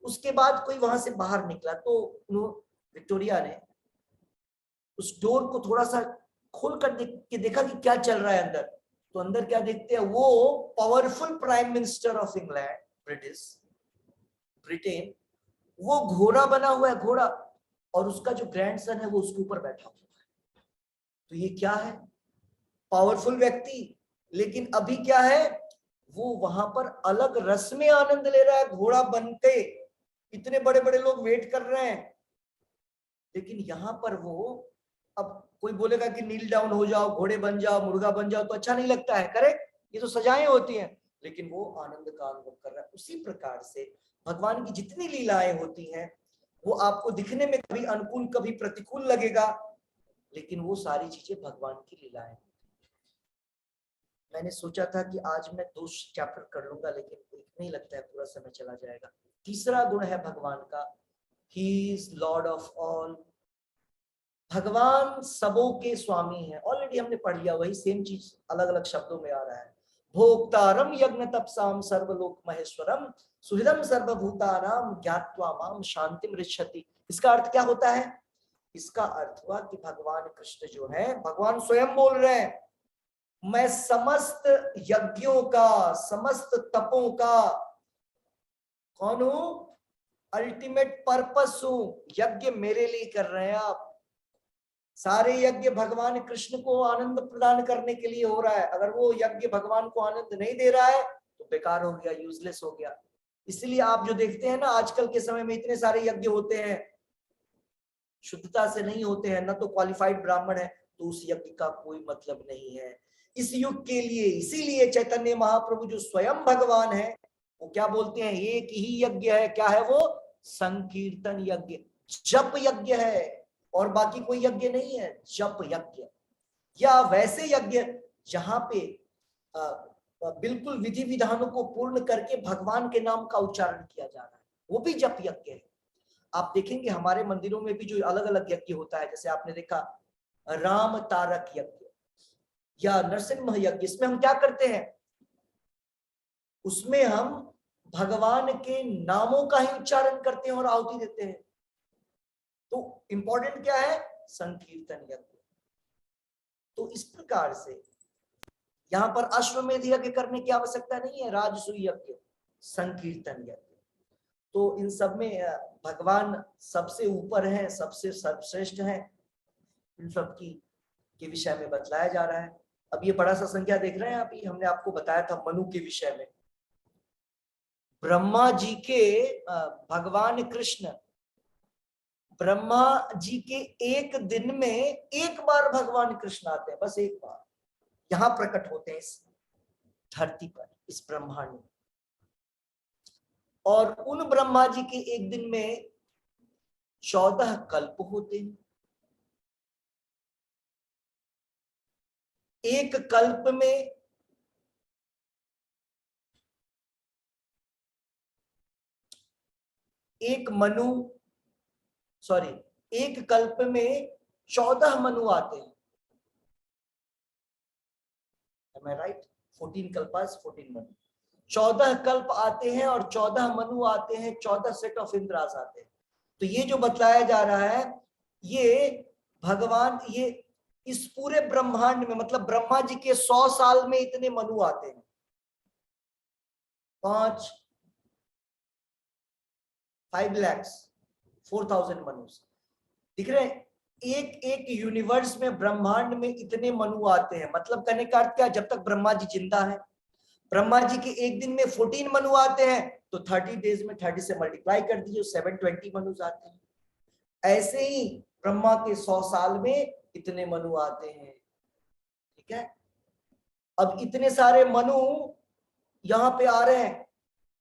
उसके बाद कोई वहां से बाहर निकला। तो विक्टोरिया ने उस डोर को थोड़ा सा खोल कर देखा कि क्या चल रहा है अंदर। तो अंदर क्या देखते हैं, वो powerful prime minister of England, Britain, वो घोड़ा बना हुआ है, घोड़ा, और उसका जो ग्रैंडसन है वो उसके ऊपर बैठा हुआ है। तो ये क्या है, पावरफुल व्यक्ति, लेकिन अभी क्या है, वो वहां पर अलग रस में आनंद ले रहा है, घोड़ा बनके, इतने बड़े बड़े लोग वेट कर रहे हैं, लेकिन यहां पर वो, अब कोई बोलेगा कि नील डाउन हो जाओ, घोड़े बन जाओ, मुर्गा बन जाओ, तो अच्छा नहीं लगता है, करेक्ट, ये तो सजाएं होती हैं, लेकिन वो आनंद का अनुभव कर रहा है। उसी प्रकार से भगवान की जितनी लीलाएं होती हैं, वो आपको दिखने में कभी अनुकूल कभी प्रतिकूल लगेगा, लेकिन वो सारी चीजें भगवान की लीलाएं। मैंने सोचा था कि आज मैं 2 चैप्टर कर लूंगा, लेकिन एक नहीं लगता है, पूरा समय चला जाएगा। तीसरा गुण है भगवान का, he is Lord of all. भगवान सबों के स्वामी है, ऑलरेडी हमने पढ़ लिया, वही सेम चीज अलग अलग शब्दों में आ रहा है। भोक्तारम यज्ञ तपसाम सर्वलोक महेश्वरम सुहृदम सर्वभूतानाम ज्ञात्वा माम शांतिम रिच्छति। इसका अर्थ क्या होता है? इसका अर्थ हुआ कि भगवान कृष्ण जो है, भगवान स्वयं बोल रहे हैं, मैं समस्त यज्ञों का, समस्त तपों का कौन हूं? अल्टीमेट पर्पस हूं। यज्ञ मेरे लिए कर रहे हैं आप, सारे यज्ञ भगवान कृष्ण को आनंद प्रदान करने के लिए हो रहा है। अगर वो यज्ञ भगवान को आनंद नहीं दे रहा है तो बेकार हो गया, यूजलेस हो गया। इसलिए आप जो देखते हैं ना, आजकल के समय में इतने सारे यज्ञ होते हैं, शुद्धता से नहीं होते हैं, ना तो क्वालिफाइड ब्राह्मण है, तो उस यज्ञ का कोई मतलब नहीं है इस युग के लिए। इसीलिए चैतन्य महाप्रभु जो स्वयं भगवान है, वो क्या बोलते हैं, एक ही यज्ञ है, क्या है वो? संकीर्तन यज्ञ, जप यज्ञ है। और बाकी कोई यज्ञ नहीं है, जप यज्ञ या वैसे यज्ञ जहां पे बिल्कुल विधि विधानों को पूर्ण करके भगवान के नाम का उच्चारण किया जा रहा है, वो भी जप यज्ञ है। आप देखेंगे हमारे मंदिरों में भी जो अलग अलग यज्ञ होता है, जैसे आपने देखा राम तारक यज्ञ या नरसिम्हा यज्ञ, इसमें हम क्या करते हैं, उसमें हम भगवान के नामों का ही उच्चारण करते हैं और आहुति देते हैं। तो इंपॉर्टेंट क्या है, संकीर्तन यज्ञ। तो इस प्रकार से यहां पर अश्वमेध यज्ञ करने की आवश्यकता नहीं है, राजसूय यज्ञ, संकीर्तन यज्ञ। तो इन सब में भगवान सबसे ऊपर है, सबसे सर्वश्रेष्ठ है, इन सब की के विषय में बतलाया जा रहा है। अब ये बड़ा सा संख्या देख रहे हैं, अभी हमने आपको बताया था मनु के विषय में। ब्रह्मा जी के भगवान कृष्ण ब्रह्मा जी के एक दिन में एक बार भगवान कृष्ण आते हैं, बस एक बार यहां प्रकट होते हैं इस धरती पर, इस ब्रह्मांड में। और उन ब्रह्मा जी के एक दिन में 14 कल्प होते हैं। एक कल्प में एक कल्प में 14 मनु आते हैं। Am I right? 14 कल्पास 14 मनु, 14 कल्प आते हैं और 14 मनु आते हैं, 14 सेट ऑफ इंद्रास आते हैं। तो ये जो बतलाया जा रहा है, ये भगवान, ये इस पूरे ब्रह्मांड में, मतलब ब्रह्मा जी के 100 साल में इतने मनु आते हैं, 5 lakhs 4,000 मनु दिख रहे हैं। एक एक यूनिवर्स में, ब्रह्मांड में इतने मनु आते हैं। मतलब कहने का अर्थ क्या, जब तक ब्रह्मा जी जिंदा है, ब्रह्मा जी के एक दिन में 14 मनु आते हैं, तो 30 डेज में 30 से मल्टीप्लाई कर दीजिए, 720 मनु आते हैं। ऐसे ही ब्रह्मा के 100 साल में इतने मनु आते हैं। ठीक है, अब इतने सारे मनु यहाँ पे आ रहे हैं,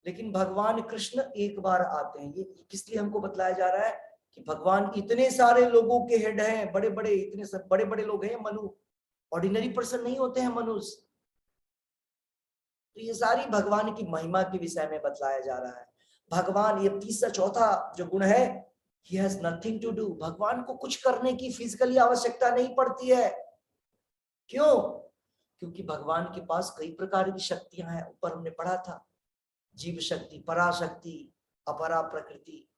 लेकिन भगवान कृष्ण एक बार आते हैं। ये किस लिए हमको बतलाया जा रहा है कि भगवान इतने सारे लोगों के हेड हैं, बड़े बड़े, इतने सब बड़े बड़े लोग हैं मनु, ऑर्डिनरी पर्सन नहीं होते हैं मनुष्य। तो ये सारी भगवान की महिमा के विषय में बतलाया जा रहा है। भगवान, ये तीसरा चौथा जो गुण है, he has nothing to do, भगवान को कुछ करने की फिजिकली आवश्यकता नहीं पड़ती है। क्यों? क्योंकि भगवान के पास कई प्रकार की शक्तियां हैं, ऊपर हमने पढ़ा था, जीव शक्ति, पराशक्ति, अपरा प्रकृति,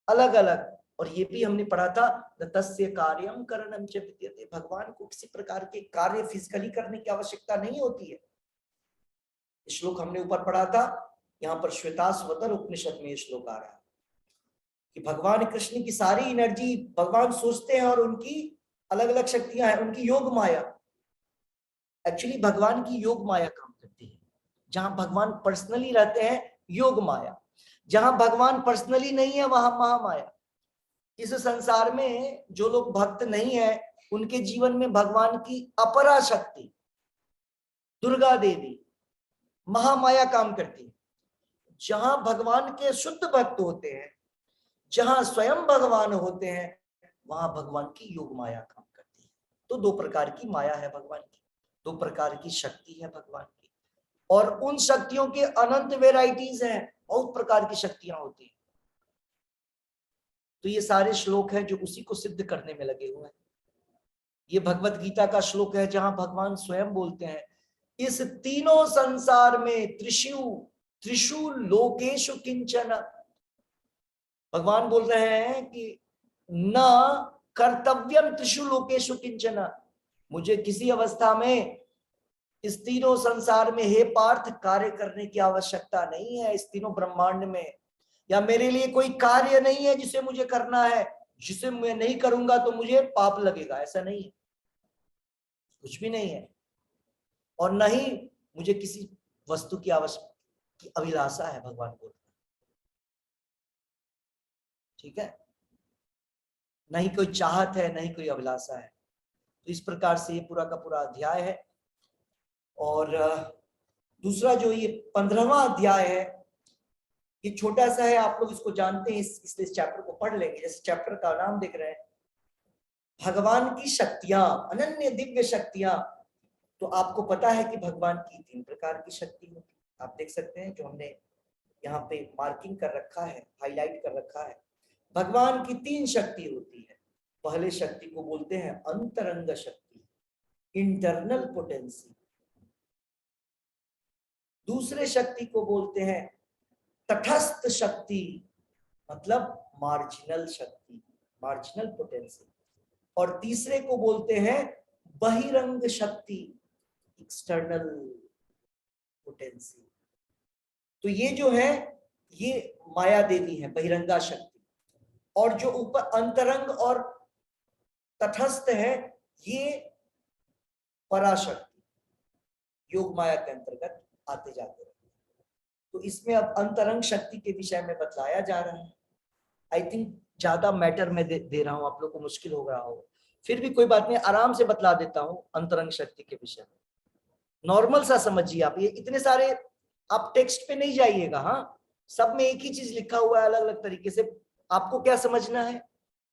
अलग अलग। और ये भी हमने पढ़ा था, तस्य कार्यम करणम च विद्यते, भगवान को किसी प्रकार के कार्य फिजिकली करने की आवश्यकता नहीं होती है। श्लोक हमने ऊपर पढ़ा था, यहाँ पर श्वेताश्वतर उपनिषद में श्लोक आ रहा है कि भगवान कृष्ण की सारी एनर्जी भगवान सोचते हैं और उनकी अलग अलग शक्तियां हैं, उनकी योग माया। एक्चुअली भगवान की योग माया काम करती है। जहां भगवान पर्सनली रहते हैं, योग माया, जहां भगवान पर्सनली नहीं है, वहां महामाया। इस संसार में जो लोग भक्त नहीं है, उनके जीवन में भगवान की अपरा शक्ति, दुर्गा देवी, महामाया काम करती है। जहां भगवान के शुद्ध भक्त होते हैं, जहां स्वयं भगवान होते हैं, वहां भगवान की योग माया काम करती है। तो 2 प्रकार की माया है भगवान की, 2 प्रकार की शक्ति है भगवान की, और उन शक्तियों के अनंत वेराइटीज हैं, बहुत प्रकार की शक्तियां होती हैं। तो ये सारे श्लोक हैं जो उसी को सिद्ध करने में लगे हुए हैं। ये भगवत गीता का श्लोक है जहां भगवान स्वयं बोलते हैं, इस तीनों संसार में त्रिषु लोकेषु किंचन, भगवान बोल रहे हैं कि न कर्तव्यम त्रिषु लोकेषु किंचन, मुझे किसी अवस्था में इस तीनों संसार में, हे पार्थ, कार्य करने की आवश्यकता नहीं है। इस तीनों ब्रह्मांड में, या मेरे लिए कोई कार्य नहीं है जिसे मुझे करना है, जिसे मैं नहीं करूंगा तो मुझे पाप लगेगा, ऐसा नहीं है, कुछ भी नहीं है। और न ही मुझे किसी वस्तु की अभिलाषा है, भगवान बोल रहे हैं। ठीक है, नहीं कोई चाहत है, नहीं कोई अभिलाषा है। तो इस प्रकार से ये पूरा का पूरा अध्याय है। और दूसरा जो ये 15वां अध्याय है, ये छोटा सा है, आप लोग इसको जानते हैं, इसलिए इस चैप्टर को पढ़ लेंगे। जैसे चैप्टर का नाम देख रहे हैं, भगवान की शक्तियां, अनन्य दिव्य शक्तियां, तो आपको पता है कि भगवान की 3 प्रकार की शक्ति होती है। आप देख सकते हैं जो हमने यहाँ पे मार्किंग कर रखा है, हाईलाइट कर रखा है। भगवान की 3 शक्ति होती है। पहले शक्ति को बोलते हैं अंतरंग शक्ति, इंटरनल पोटेंसी। दूसरे शक्ति को बोलते हैं तटस्थ शक्ति, मतलब मार्जिनल शक्ति, मार्जिनल पोटेंसी। और तीसरे को बोलते हैं बहिरंग शक्ति, एक्सटर्नल पोटेंसी। तो ये जो है ये माया देवी है, बहिरंगा शक्ति। और जो ऊपर अंतरंग और तटस्थ है ये पराशक्ति, योग माया के अंतर्गत आते जाते रहते हैं। तो इसमें अब अंतरंग शक्ति के विषय में बतलाया जा रहा है। आई थिंक ज्यादा मैटर में दे रहा हूं, आप लोग को मुश्किल हो रहा हो, फिर भी कोई बात नहीं, आराम से बतला देता हूं अंतरंग शक्ति के विषय में। नॉर्मल सा समझिए आप, ये इतने सारे आप टेक्स्ट पे नहीं जाइएगा। हाँ, सब में एक ही चीज लिखा हुआ है अलग अलग तरीके से। आपको क्या समझना है,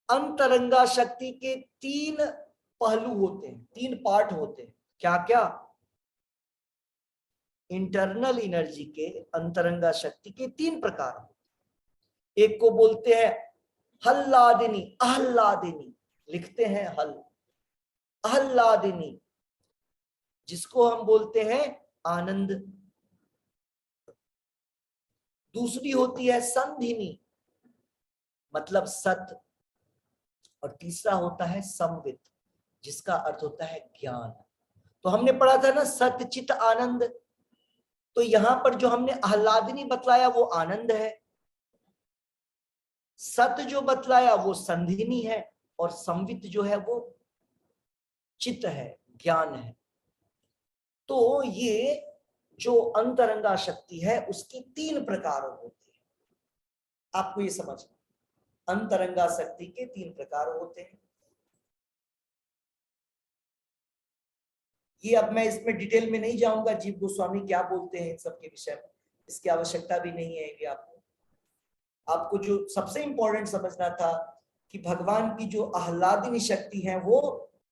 अंतरंगा शक्ति के 3 पहलू होते हैं, 3 पार्ट होते हैं। क्या क्या? इंटरनल एनर्जी के, अंतरंगा शक्ति के 3 प्रकार होते हैं। एक को बोलते हैं हल्लादिनी, आह्लादिनी, लिखते हैं हल, आह्लादिनी, जिसको हम बोलते हैं आनंद। दूसरी होती है संधिनी, मतलब सत। और तीसरा होता है संवित, जिसका अर्थ होता है ज्ञान। तो हमने पढ़ा था ना सत चित आनंद, तो यहां पर जो हमने आह्लादिनी बतलाया वो आनंद है, सत जो बतलाया वो संधिनी है, और संवित जो है वो चित है, ज्ञान है। तो ये जो अंतरंगा शक्ति है उसकी 3 प्रकार होते हैं। आपको ये समझना, अंतरंगा शक्ति के 3 प्रकार होते हैं। ये अब मैं इसमें डिटेल में नहीं जाऊंगा, जीव गोस्वामी क्या बोलते हैं इन सब के विषय में, इसकी आवश्यकता भी नहीं है। ये आपको जो सबसे इंपॉर्टेंट समझना था कि भगवान की जो आह्लादिनी शक्ति है वो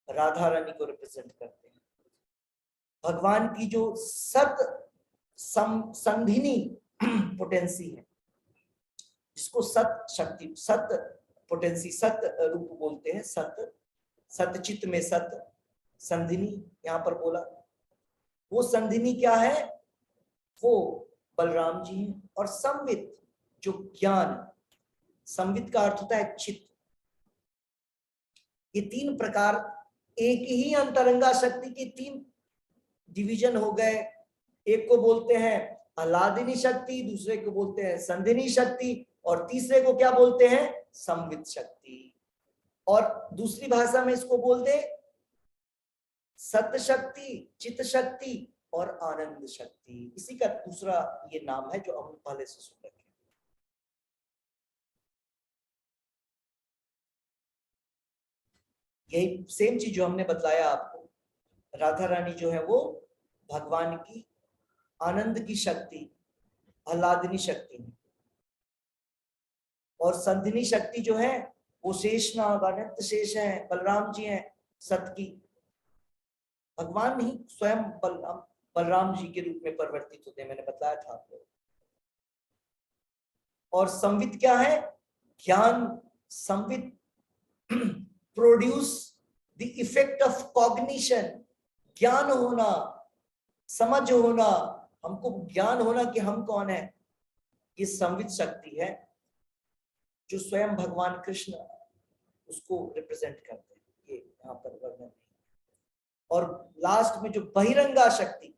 राधा रानी को रिप्रेजेंट करते हैं। भगवान की जो सत संधिनी पोटेंसी है, जिसको सत शक्ति, सत पोटेंसी, सत रूप बोलते हैं, सत, सतचित में सत, संधिनी यहां पर बोला। वो संधिनी क्या है, वो बलराम जी हैं। और संवित जो ज्ञान, संवित का अर्थ होता है चित्त। ये 3 प्रकार, एक ही अंतरंगा शक्ति के 3 डिवीजन हो गए। एक को बोलते हैं आह्लादिनी शक्ति, दूसरे को बोलते हैं संधिनी शक्ति, और तीसरे को क्या बोलते हैं, संवित शक्ति। और दूसरी भाषा में इसको बोल दे सत शक्ति, चित शक्ति और आनंद शक्ति। इसी का दूसरा ये नाम है जो हम पहले से सुन रखे। यही सेम चीज जो हमने बतलाया आपको, राधा रानी जो है वो भगवान की आनंद की शक्ति, आह्लादिनी शक्ति है। और संधिनी शक्ति जो है वो शेषनाग, अनंत शेष है, बलराम जी हैं सत की। भगवान नहीं, स्वयं बलराम जी के रूप में परिवर्तित होते हैं, मैंने बताया था आपको। और संवित क्या है, ज्ञान। संवित produce the effect of cognition, ज्ञान होना, समझ होना, हमको ज्ञान होना कि हम कौन है, ये संवित शक्ति है जो स्वयं भगवान कृष्ण उसको रिप्रेजेंट करते हैं। ये यहाँ पर वर्णन है। और लास्ट में जो बहिरंगा शक्ति,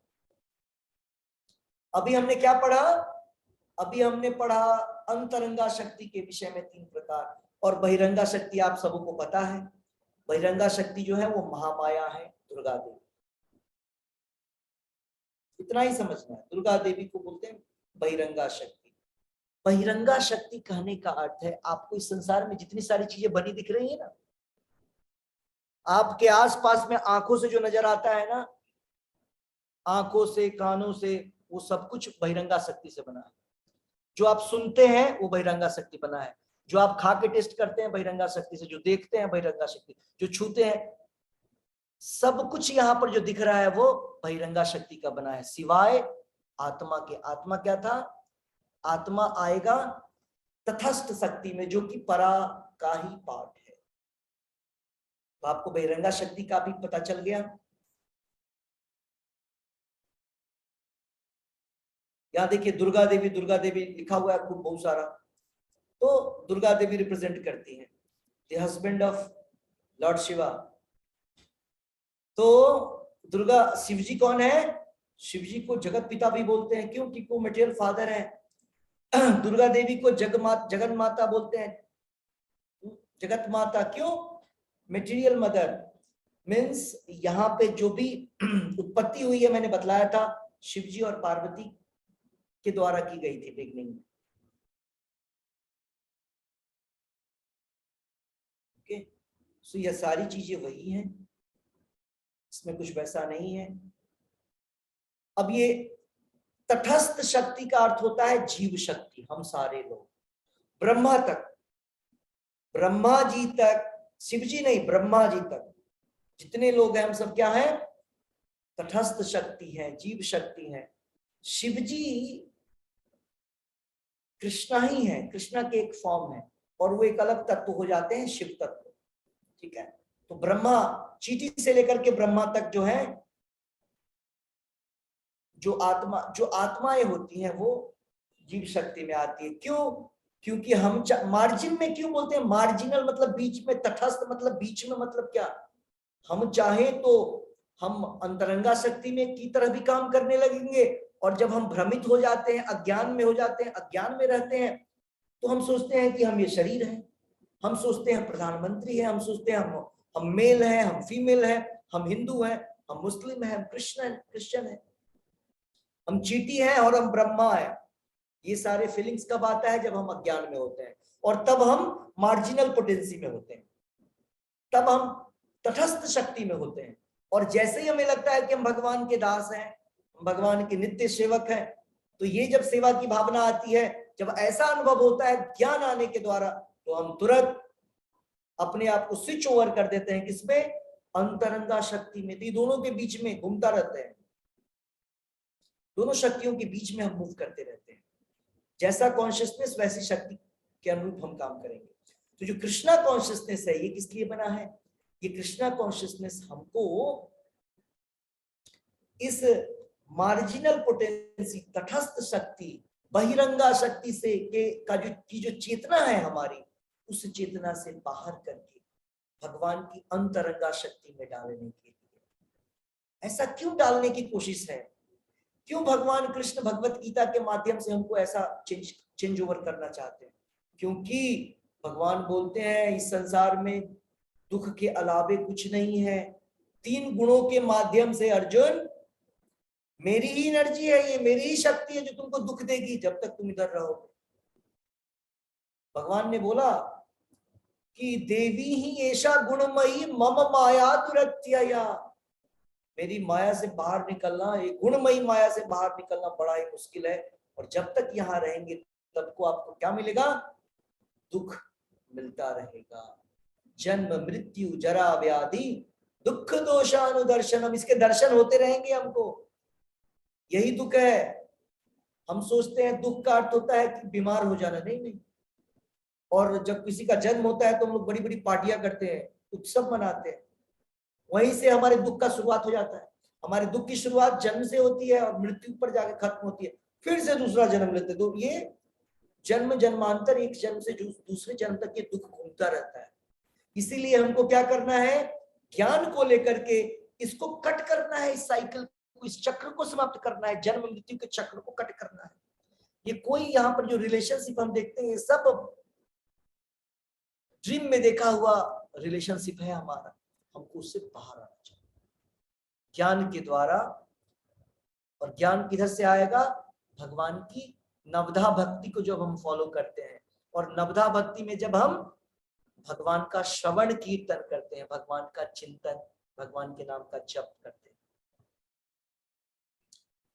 अभी हमने क्या पढ़ा, अभी हमने पढ़ा अंतरंगा शक्ति के विषय में 3 प्रकार। और बहिरंगा शक्ति आप सबको पता है, बहिरंगा शक्ति जो है वो महामाया है, दुर्गा देवी। इतना ही समझना है, दुर्गा देवी को बोलते हैं बहिरंगा शक्ति। बहिरंगा शक्ति कहने का अर्थ है आपको इस संसार में जितनी सारी चीजें बनी दिख रही है ना, आपके आसपास में आंखों से जो नजर आता है ना, आंखों से, कानों से, वो सब कुछ बहिरंगा शक्ति से बना है। जो आप सुनते हैं वो बहिरंगा शक्ति बना है, जो आप खा के टेस्ट करते हैं बहिरंगा शक्ति से, जो देखते हैं बहिरंगा शक्ति, जो छूते हैं, सब कुछ यहाँ पर जो दिख रहा है वो बहिरंगा शक्ति का बना है, सिवाय आत्मा के। आत्मा क्या था? आत्मा आएगा तटस्थ शक्ति में, जो कि परा का ही पार्ट है। तो आपको बहिरंगा शक्ति का भी पता चल गया। यहां देखिए दुर्गा देवी लिखा हुआ है खूब बहुत सारा। तो दुर्गा देवी रिप्रेजेंट करती हैं the husband of Lord Shiva. तो दुर्गा, शिवजी कौन है? शिवजी को जगत पिता भी बोलते हैं, क्यों? क्योंकि वो मटेरियल फादर है। दुर्गा देवी को जगत माता बोलते हैं, जगत माता। क्यों? Material mother. मीन्स यहाँ पे जो भी उत्पत्ति हुई है, मैंने बतलाया था, शिवजी और पार्वती के द्वारा की गई थी बिगनिंग में। ओके, सो ये सारी चीजें वही हैं, इसमें कुछ वैसा नहीं है। अब ये तटस्थ शक्ति का अर्थ होता है जीव शक्ति। हम सारे लोग ब्रह्मा तक, ब्रह्मा जी तक, शिव जी नहीं, ब्रह्मा जी तक जितने लोग हैं, हम सब क्या हैं? तटस्थ शक्ति है, जीव शक्ति है। शिव जी कृष्णा ही है, कृष्णा के एक फॉर्म है, और वो एक अलग तत्व हो जाते हैं, शिव तत्व। ठीक है, तो ब्रह्मा, चीटी से लेकर के ब्रह्मा तक जो है, जो आत्माएं होती हैं वो जीव शक्ति में आती है। क्यों? क्योंकि हम मार्जिन में, क्यों बोलते हैं मार्जिनल? मतलब बीच में, तटस्थ मतलब बीच में, मतलब क्या? हम चाहे तो हम अंतरंगा शक्ति में की तरह भी काम करने लगेंगे, और जब हम भ्रमित हो जाते हैं, अज्ञान में हो जाते हैं, अज्ञान में रहते हैं, तो हम सोचते हैं कि हम ये शरीर है, हम सोचते हैं प्रधानमंत्री है, हम सोचते हैं हम मेल है, हम फीमेल है, हम हिंदू है, हम मुस्लिम है, हम क्रिश्चियन है, हम चीटी हैं और हम ब्रह्मा है। ये सारे फीलिंग्स कब आता है? जब हम अज्ञान में होते हैं, और तब हम मार्जिनल पोटेंसी में होते हैं, तब हम तटस्थ शक्ति में होते हैं। और जैसे ही हमें लगता है कि हम भगवान के दास हैं, भगवान के नित्य सेवक हैं, तो ये जब सेवा की भावना आती है, जब ऐसा अनुभव होता है ज्ञान आने के द्वारा, तो हम तुरंत अपने आप को स्विच ओवर कर देते हैं, किसमें? अंतरंगा शक्ति में। तो ये दोनों के बीच में घूमता रहते हैं, दोनों शक्तियों के बीच में हम मूव करते रहते हैं। जैसा कॉन्शियसनेस वैसी शक्ति के अनुरूप हम काम करेंगे। तो जो कृष्णा कॉन्शियसनेस है, ये किस लिए बना है? ये कृष्णा कॉन्शियसनेस हमको इस मार्जिनल पोटेंसी, तटस्थ शक्ति, बहिरंगा शक्ति से का जो चेतना है हमारी, उस चेतना से बाहर करके भगवान की अंतरंगा शक्ति में डालने के लिए। ऐसा क्यों डालने की कोशिश है? क्यों भगवान कृष्ण भगवत गीता के माध्यम से हमको ऐसा चेंज ओवर करना चाहते हैं? क्योंकि भगवान बोलते हैं इस संसार में दुख के अलावे कुछ नहीं है। 3 गुणों के माध्यम से अर्जुन, मेरी ही एनर्जी है, ये मेरी ही शक्ति है जो तुमको दुख देगी जब तक तुम इधर रहोगे। भगवान ने बोला कि देवी ही ऐसा गुणमयी मम माया दुरत्यया। मेरी माया से बाहर निकलना, एक गुणमयी माया से बाहर निकलना बड़ा ही मुश्किल है, और जब तक यहाँ रहेंगे तब को आपको क्या मिलेगा? दुख मिलता रहेगा। जन्म मृत्यु जरा व्याधि दुख दोषानुदर्शनम, इसके दर्शन होते रहेंगे हमको। यही दुख है। हम सोचते हैं दुख का अर्थ होता है कि बीमार हो जाना, नहीं नहीं। और जब किसी का जन्म होता है तो हम लोग बड़ी बड़ी पार्टियां करते हैं, उत्सव मनाते हैं, वहीं से हमारे दुख का शुरुआत हो जाता है। हमारे दुख की शुरुआत जन्म से होती है और मृत्यु पर जाकर खत्म होती है, फिर से दूसरा जन्म लेते। तो ये जन्म जन्मांतर, एक जन्म से दूसरे जन्म तक ये दुख घूमता रहता है। इसीलिए हमको क्या करना है? ज्ञान को लेकर के इसको कट करना है, इस साइकिल को, इस चक्र को समाप्त करना है, जन्म मृत्यु के चक्र को कट करना है। ये कोई यहाँ पर जो रिलेशनशिप हम देखते हैं, सब ड्रीम में देखा हुआ रिलेशनशिप है हमारा। हमको उससे बाहर आना चाहिए ज्ञान के द्वारा। और ज्ञान किधर से आएगा? भगवान की नवधा भक्ति को जब हम फॉलो करते हैं, और नवधा भक्ति में जब हम भगवान का श्रवण कीर्तन करते हैं, भगवान का चिंतन, भगवान के नाम का जप करते हैं।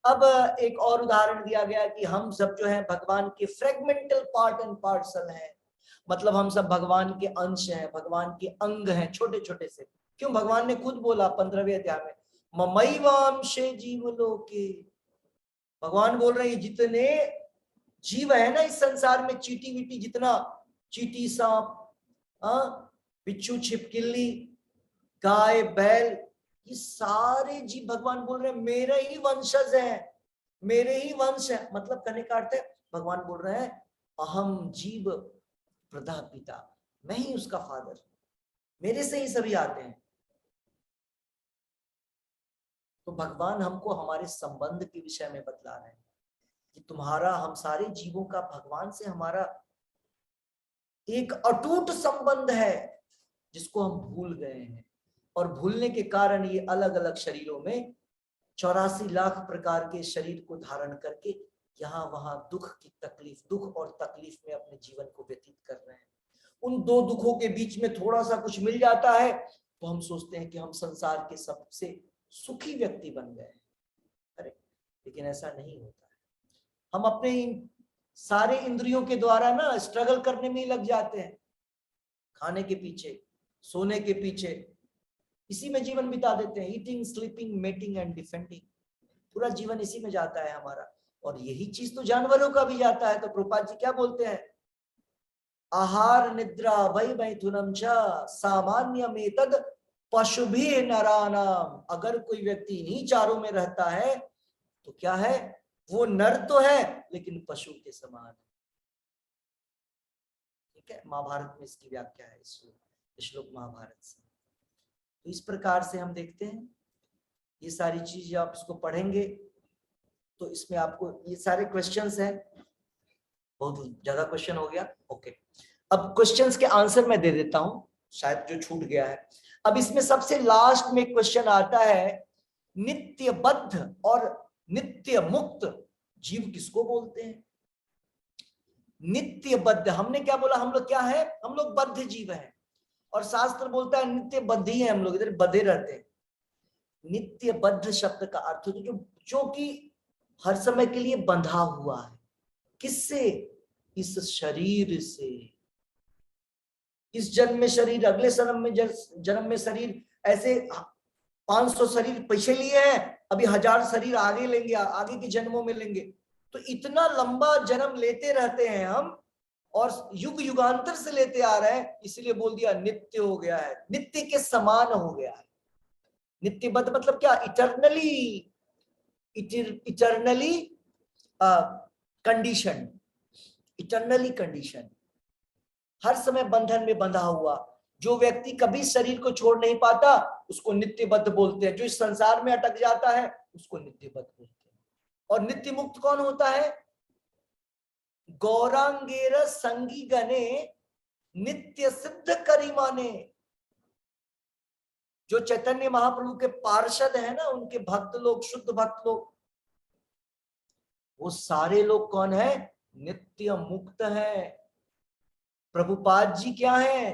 अब एक और उदाहरण दिया गया कि हम सब जो है भगवान के फ्रेगमेंटल पार्ट एंड पार्सल हैं। मतलब हम सब भगवान के अंश हैं, भगवान के अंग हैं, छोटे छोटे से। क्यों? भगवान ने खुद बोला 15वें अध्याय में, ममैवांशे जीवलोके। भगवान बोल रहे हैं जितने जीव है ना इस संसार में, चींटी वीटी जितना, चींटी, सांप, बिच्छू, छिपकली, गाय, बैल, ये सारे जीव भगवान बोल रहे हैं मेरे ही वंशज हैं, मेरे ही वंश है। मतलब कहने का अर्थ है भगवान बोल रहे हैं अहम जीव प्रदापिता, मैं ही उसका फादर, मेरे से ही सभी आते हैं। तो भगवान हमको हमारे संबंध के विषय में बतला रहे हैं कि तुम्हारा, हम सारे जीवों का भगवान से हमारा एक अटूट संबंध है जिसको हम भूल गए हैं। और भूलने के कारण ये अलग अलग शरीरों में 84 लाख प्रकार के शरीर को धारण करके यहाँ वहां दुख की तकलीफ, दुख और तकलीफ में अपने जीवन को व्यतीत कर रहे हैं। उन दो दुखों के बीच में थोड़ा सा कुछ मिल जाता है तो हम सोचते हैं कि हम संसार के सबसे सुखी व्यक्ति बन गए। अरे लेकिन ऐसा नहीं होता है। हम अपने सारे इंद्रियों के द्वारा ना स्ट्रगल करने में ही लग जाते हैं, खाने के पीछे, सोने के पीछे, इसी में जीवन बिता देते हैं। Eating, sleeping, mating and defending, पूरा जीवन इसी में जाता है हमारा। और यही चीज तो जानवरों का भी जाता है। तो प्रभुपाद जी क्या बोलते हैं, आहार निद्रा वै मैथुनम च सामान्यमेतद पशुभिः नराणाम। अगर कोई व्यक्ति इन्हीं चारों में रहता है तो क्या है, वो नर तो है लेकिन पशु के समान है। ठीक है, महाभारत में इसकी व्याख्या है, श्लोक महाभारत से। तो इस प्रकार से हम देखते हैं ये सारी चीज, आप इसको पढ़ेंगे तो इसमें आपको ये सारे क्वेश्चंस हैं। बहुत ज्यादा क्वेश्चन हो गया, ओके। अब क्वेश्चंस के आंसर मैं दे देता हूं, शायद जो छूट गया है। अब इसमें सबसे लास्ट में क्वेश्चन आता है, नित्यबद्ध और नित्य मुक्त जीव किसको बोलते हैं? नित्यबद्ध, हमने क्या बोला, हम लोग क्या है, हम लोग बद्ध जीव हैं। और शास्त्र बोलता है नित्य बद्ध ही है हम लोग, इधर बधे रहते हैं। नित्यबद्ध शब्द का अर्थ जो कि हर समय के लिए बंधा हुआ है। किससे? इस शरीर से। इस जन्म में शरीर, अगले जन्म में शरीर, ऐसे 500 शरीर पीछे लिए हैं, अभी 1000 शरीर आगे लेंगे, आगे के जन्मों में लेंगे। तो इतना लंबा जन्म लेते रहते हैं हम, और युग युगांतर से लेते आ रहे हैं, इसलिए बोल दिया नित्य हो गया है, नित्य के समान हो गया है। नित्यबद्ध मतलब क्या? इटर्नली कंडीशन, इटर्नली कंडीशन, हर समय बंधन में बंधा हुआ। जो व्यक्ति कभी शरीर को छोड़ नहीं पाता उसको नित्यबद्ध बोलते हैं। जो इस संसार में अटक जाता है उसको नित्यबद्ध बोलते हैं। और नित्य मुक्त कौन होता है? गौरांगेर संगी गणे नित्य सिद्ध करी माने। जो चैतन्य महाप्रभु के पार्षद है ना, उनके भक्त लोग, शुद्ध भक्त लोग, वो सारे लोग कौन है? नित्य मुक्त है। प्रभुपाद जी क्या है?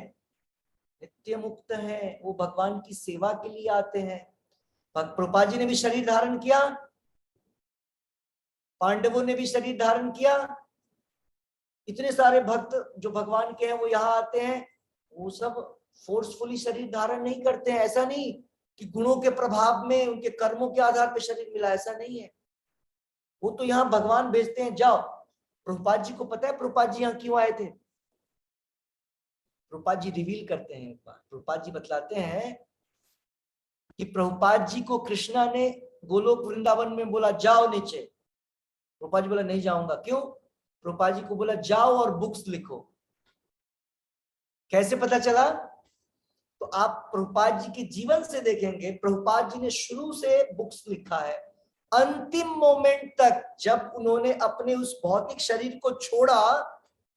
नित्य मुक्त है। वो भगवान की सेवा के लिए आते हैं। प्रभुपाद जी ने भी शरीर धारण किया, पांडवों ने भी शरीर धारण किया। इतने सारे भक्त जो भगवान के हैं वो यहाँ आते हैं, वो सब फोर्सफुली शरीर धारण नहीं करते हैं। ऐसा नहीं कि गुणों के प्रभाव में, उनके कर्मों के आधार पर शरीर मिला, ऐसा नहीं है। वो तो यहाँ भगवान भेजते हैं, जाओ। प्रभुपाद जी को पता है प्रभुपाद जी यहाँ क्यों आए थे? प्रभुपाद जी रिवील करते हैं एक बार। प्रभुपाद जी बतलाते हैं कि प्रभुपाद जी को कृष्णा ने गोलोक वृंदावन में बोला जाओ नीचे। प्रभुपाद जी बोला नहीं जाऊंगा। क्यों? प्रभुपाद जी को बोला जाओ और बुक्स लिखो। कैसे पता चला? तो आप प्रभुपाद जी के जीवन से देखेंगे, प्रभुपाद जी ने शुरू से बुक्स लिखा है। अंतिम मोमेंट तक जब उन्होंने अपने उस भौतिक शरीर को छोड़ा,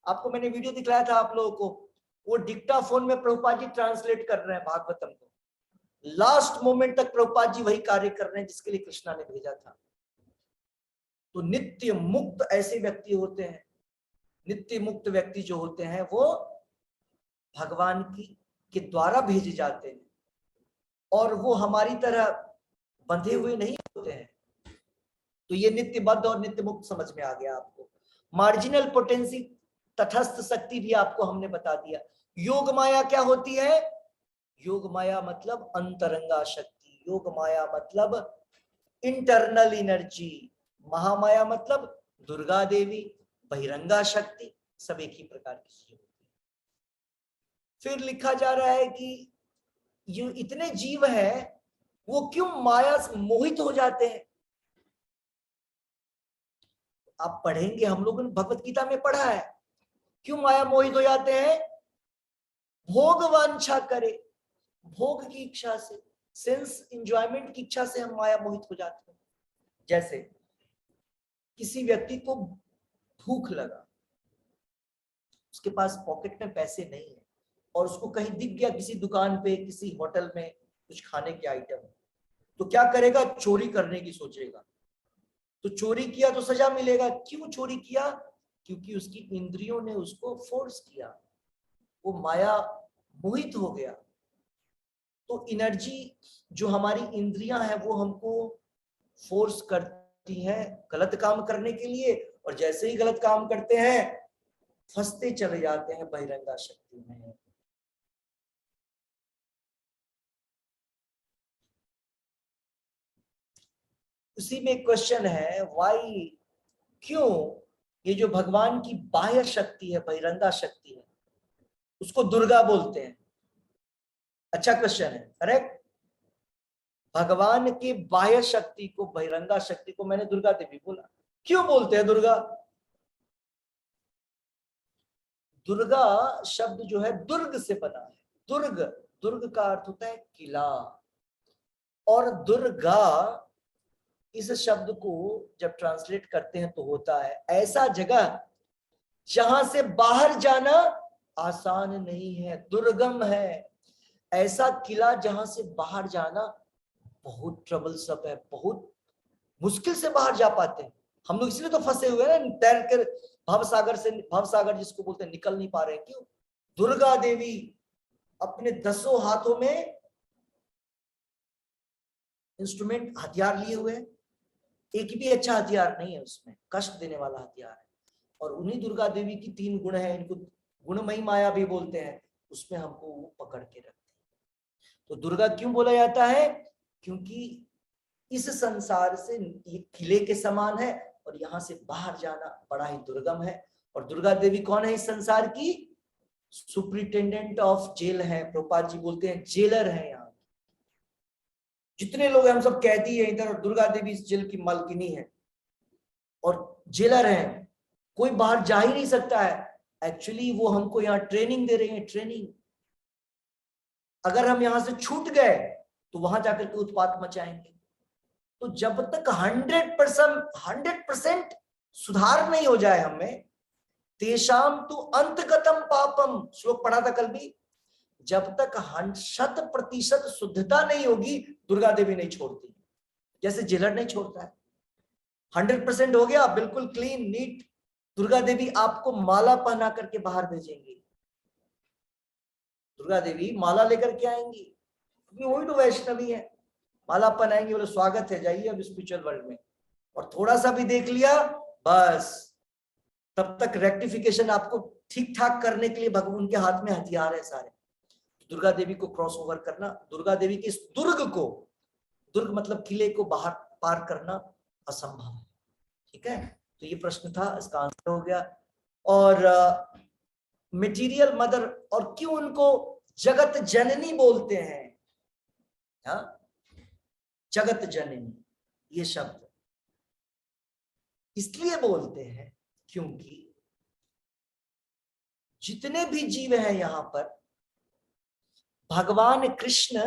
आपको मैंने वीडियो दिखलाया था आप लोगों को, वो डिक्टाफोन में प्रभुपाद जी ट्रांसलेट कर रहे हैं भागवतम को। लास्ट मोमेंट तक प्रभुपाद जी वही कार्य कर रहे हैं जिसके लिए कृष्णा ने भेजा था। तो नित्य मुक्त ऐसे व्यक्ति होते हैं। नित्य मुक्त व्यक्ति जो होते हैं वो भगवान के द्वारा भेजे जाते हैं, और वो हमारी तरह बंधे हुए नहीं होते हैं। तो ये नित्यबद्ध और नित्य मुक्त समझ में आ गया आपको। मार्जिनल पोटेंसी तटस्थ शक्ति भी आपको हमने बता दिया। योग माया क्या होती है? योग माया मतलब अंतरंगा शक्ति, योग माया मतलब इंटरनल एनर्जी, महामाया मतलब दुर्गा देवी, बहिरंगा शक्ति, सब एक ही प्रकार की चीजें होती है। फिर लिखा जा रहा है कि ये इतने जीव हैं, वो क्यों माया से मोहित हो जाते हैं? आप पढ़ेंगे, हम लोगों ने भगवत गीता में पढ़ा है, क्यों माया मोहित हो जाते हैं? भोग वांछा करे, भोग की इच्छा से, सेंस एंजॉयमेंट की इच्छा से हम माया मोहित हो जाते हैं। जैसे किसी व्यक्ति को भूख लगा, उसके पास पॉकेट में पैसे नहीं है और उसको कहीं दिख गया किसी दुकान पे, किसी होटल में कुछ खाने के आइटम, तो क्या करेगा? चोरी करने की सोचेगा। तो चोरी किया तो सजा मिलेगा। क्यों चोरी किया? क्योंकि उसकी इंद्रियों ने उसको फोर्स किया, वो माया मोहित हो गया। तो एनर्जी जो हमारी इंद्रियां हैं वो हमको फोर्स करती हैं गलत काम करने के लिए, और जैसे ही गलत काम करते हैं फंसते चले जाते हैं बहिरंगा शक्ति में। उसी में क्वेश्चन है, व्हाई, क्यों ये जो भगवान की बाह्य शक्ति है, बहिरंगा शक्ति है, उसको दुर्गा बोलते हैं? अच्छा क्वेश्चन है, करेक्ट। भगवान की बाह्य शक्ति को, बहिरंगा शक्ति को मैंने दुर्गा देवी बोला, क्यों बोलते हैं दुर्गा? दुर्गा शब्द जो है दुर्ग से बना है। दुर्ग, दुर्ग का अर्थ होता है किला, और दुर्गा इस शब्द को जब ट्रांसलेट करते हैं तो होता है ऐसा जगह जहां से बाहर जाना आसान नहीं है, दुर्गम है। ऐसा किला जहां से बाहर जाना बहुत ट्रबलसम है, बहुत मुश्किल से बाहर जा पाते हैं हम लोग, इसलिए तो फंसे हुए हैं ना, तैर कर भवसागर से, भवसागर जिसको बोलते हैं, निकल नहीं पा रहे हैं। क्यों? दुर्गा देवी अपने 10 हाथों में इंस्ट्रूमेंट, हथियार लिए हुए हैं, एक भी अच्छा हथियार नहीं है उसमें, कष्ट देने वाला हथियार है। और उन्हीं दुर्गा देवी की 3 गुण है, इनको गुणमयी माया भी बोलते हैं, उसमें हमको वो पकड़ के रखते हैं। तो दुर्गा क्यों बोला जाता है? क्योंकि इस संसार से ये किले के समान है और यहां से बाहर जाना बड़ा ही दुर्गम है। और दुर्गा देवी कौन है इस संसार की? सुप्रिटेंडेंट ऑफ जेल है, प्रभुपाद जी बोलते हैं जेलर है। यहाँ जितने लोग हैं हम सब कैदी है इधर, और दुर्गा देवी इस जेल की मालकिनी है और जेलर है, कोई बाहर जा ही नहीं सकता है। एक्चुअली वो हमको यहाँ ट्रेनिंग दे रही है, ट्रेनिंग। अगर हम यहां से छूट गए तो वहां जाकर के उत्पात मचाएंगे। तो जब तक 100% सुधार नहीं हो जाए हमें, तेषाम तो अंतगतम पापम, श्लोक पढ़ा था कल भी, जब तक 100% शुद्धता नहीं होगी दुर्गा देवी नहीं छोड़ती, जैसे जेलर नहीं छोड़ता है। 100% हो गया, बिल्कुल क्लीन नीट, दुर्गा देवी आपको माला पहना करके बाहर भेजेंगी। दुर्गा देवी माला लेकर के आएंगी, क्योंकि वही तो वैष्णवी है। माला पहनाएंगे, बोले स्वागत है, जाइए अब स्पिरिचुअल वर्ल्ड में। और थोड़ा सा भी देख लिया बस, तब तक रेक्टिफिकेशन आपको ठीक ठाक करने के लिए भगवान के हाथ में हथियार है सारे। दुर्गा देवी को क्रॉस ओवर करना, दुर्गा देवी के इस दुर्ग को, दुर्ग मतलब किले को बाहर पार करना असंभव है। ठीक है, तो ये प्रश्न था, इसका आंसर हो गया। और मटेरियल मदर, और क्यों उनको जगत जननी बोलते हैं? हाँ, जगत जननी ये शब्द इसलिए बोलते हैं क्योंकि जितने भी जीव हैं यहां पर, भगवान कृष्ण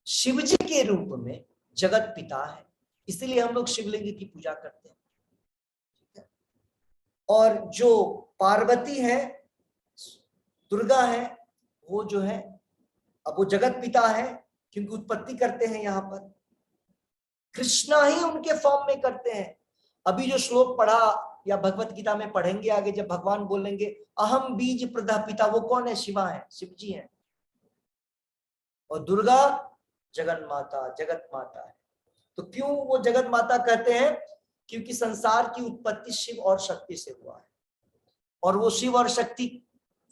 शिव जी के रूप में जगत पिता है, इसलिए हम लोग शिवलिंग की पूजा करते हैं। ठीक है? और जो पार्वती है, दुर्गा है, वो जो है, अब वो जगत पिता है क्योंकि उत्पत्ति करते हैं यहाँ पर, कृष्णा ही उनके फॉर्म में करते हैं। अभी जो श्लोक पढ़ा या भगवत गीता में पढ़ेंगे आगे, जब भगवान बोलेंगे अहम बीज प्रदा पिता, वो कौन है? शिवा है, शिव जी है। और दुर्गा जगन माता, जगत माता है। तो क्यों वो जगत माता कहते हैं? क्योंकि संसार की उत्पत्ति शिव और शक्ति से हुआ है, और वो शिव और शक्ति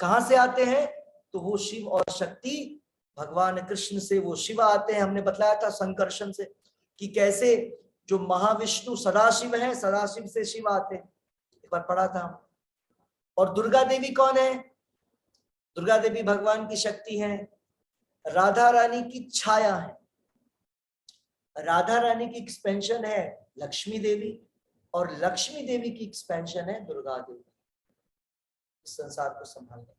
कहां से आते हैं? तो वो शिव और शक्ति भगवान कृष्ण से वो शिव आते हैं। हमने बताया था संकर्षण से कि कैसे जो महाविष्णु सदाशिव है, सदाशिव से शिव आते हैं, एक बार पढ़ा था हम। और दुर्गा देवी कौन है? दुर्गा देवी भगवान की शक्ति है, राधा रानी की छाया है। राधा रानी की एक्सपेंशन है लक्ष्मी देवी, और लक्ष्मी देवी की एक्सपेंशन है दुर्गा देवी, इस संसार को संभालने।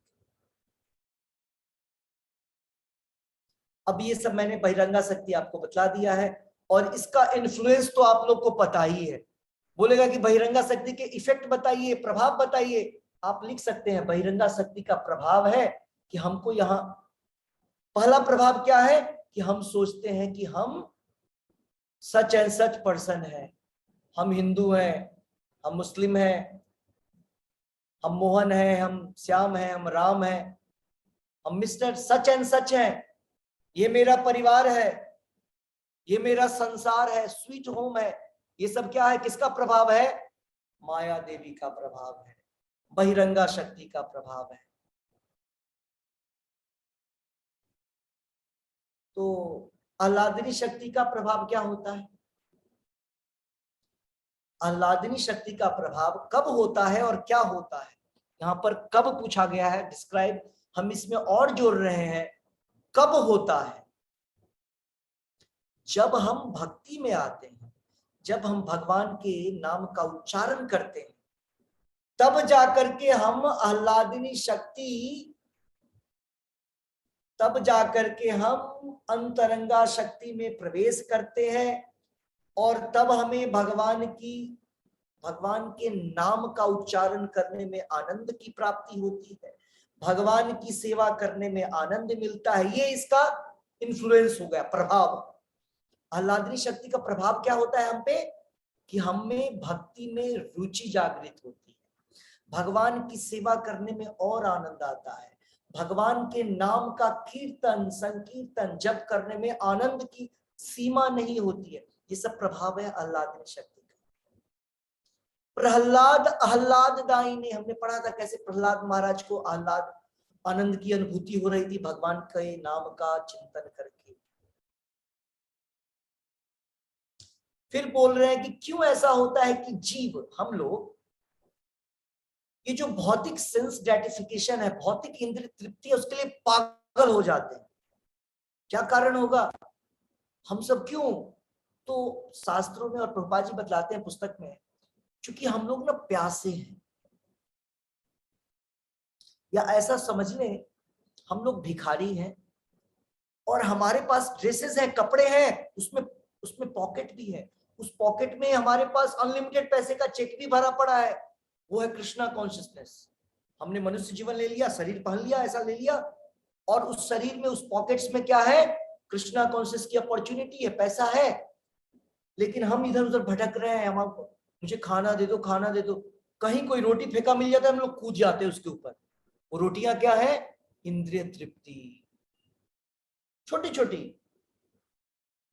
अब ये सब मैंने बहिरंगा शक्ति आपको बतला दिया है, और इसका इन्फ्लुएंस तो आप लोग को पता ही है। बोलेगा कि बहिरंगा शक्ति के इफेक्ट बताइए, प्रभाव बताइए। आप लिख सकते हैं बहिरंगा शक्ति का प्रभाव है कि हमको यहाँ पहला प्रभाव क्या है कि हम सोचते हैं कि हम सच एंड सच पर्सन है, हम हिंदू हैं, हम मुस्लिम हैं, हम मोहन हैं, हम श्याम हैं, हम राम हैं, हम मिस्टर सच एंड सच हैं, ये मेरा परिवार है, ये मेरा संसार है, स्वीट होम है। ये सब क्या है? किसका प्रभाव है? माया देवी का प्रभाव है, बहिरंगा शक्ति का प्रभाव है। तो आह्लादिनी शक्ति का प्रभाव क्या होता है? आह्लादिनी शक्ति का प्रभाव कब होता है और क्या होता है? यहाँ पर कब पूछा गया है, डिस्क्राइब, हम इसमें और जोड़ रहे हैं कब होता है। जब हम भक्ति में आते हैं, जब हम भगवान के नाम का उच्चारण करते हैं, तब जाकर के हम आह्लादिनी शक्ति, तब जाकर के हम अंतरंगा शक्ति में प्रवेश करते हैं, और तब हमें भगवान के नाम का उच्चारण करने में आनंद की प्राप्ति होती है, भगवान की सेवा करने में आनंद मिलता है। ये इसका इन्फ्लुएंस हो गया, प्रभाव। आह्लादिनी शक्ति का प्रभाव क्या होता है हम पे? कि हमें भक्ति में रुचि जागृत होती है, भगवान की सेवा करने में और आनंद आता है, भगवान के नाम का कीर्तन संकीर्तन जप करने में आनंद की सीमा नहीं होती है। ये सब प्रभाव है आह्लादिनी शक्ति का। प्रहलाद आह्लाददायी ने, हमने पढ़ा था कैसे प्रहलाद महाराज को आह्लाद आनंद की अनुभूति हो रही थी भगवान के नाम का चिंतन करके। फिर बोल रहे हैं कि क्यों ऐसा होता है कि जीव, हम लोग, ये जो भौतिक सेंस ग्रेटिफिकेशन है, भौतिक इंद्रिय तृप्ति है, उसके लिए पागल हो जाते हैं। क्या कारण होगा? हम सब क्यों? तो शास्त्रों में और प्रभुपाद जी बतलाते हैं पुस्तक में, क्योंकि हम लोग ना प्यासे हैं, या ऐसा समझ लें हम लोग भिखारी हैं, और हमारे पास ड्रेसेस हैं, कपड़े हैं, उसमें पॉकेट भी है, उस पॉकेट में हमारे पास अनलिमिटेड पैसे का चेक भी भरा पड़ा है। वो है कृष्णा कॉन्शियसनेस। हमने मनुष्य जीवन ले लिया, शरीर पहन लिया, ऐसा ले लिया, और उस शरीर में, उस पॉकेट्स में क्या है? कृष्णा कॉन्शियस की अपॉर्चुनिटी है, पैसा है। लेकिन हम इधर उधर भटक रहे हैं, हम मुझे खाना दे दो, खाना दे दो। कहीं कोई रोटी फेंका मिल जाता है, हम लोग कूद जाते हैं उसके ऊपर। वो रोटियां क्या है? इंद्रिय तृप्ति, छोटी छोटी,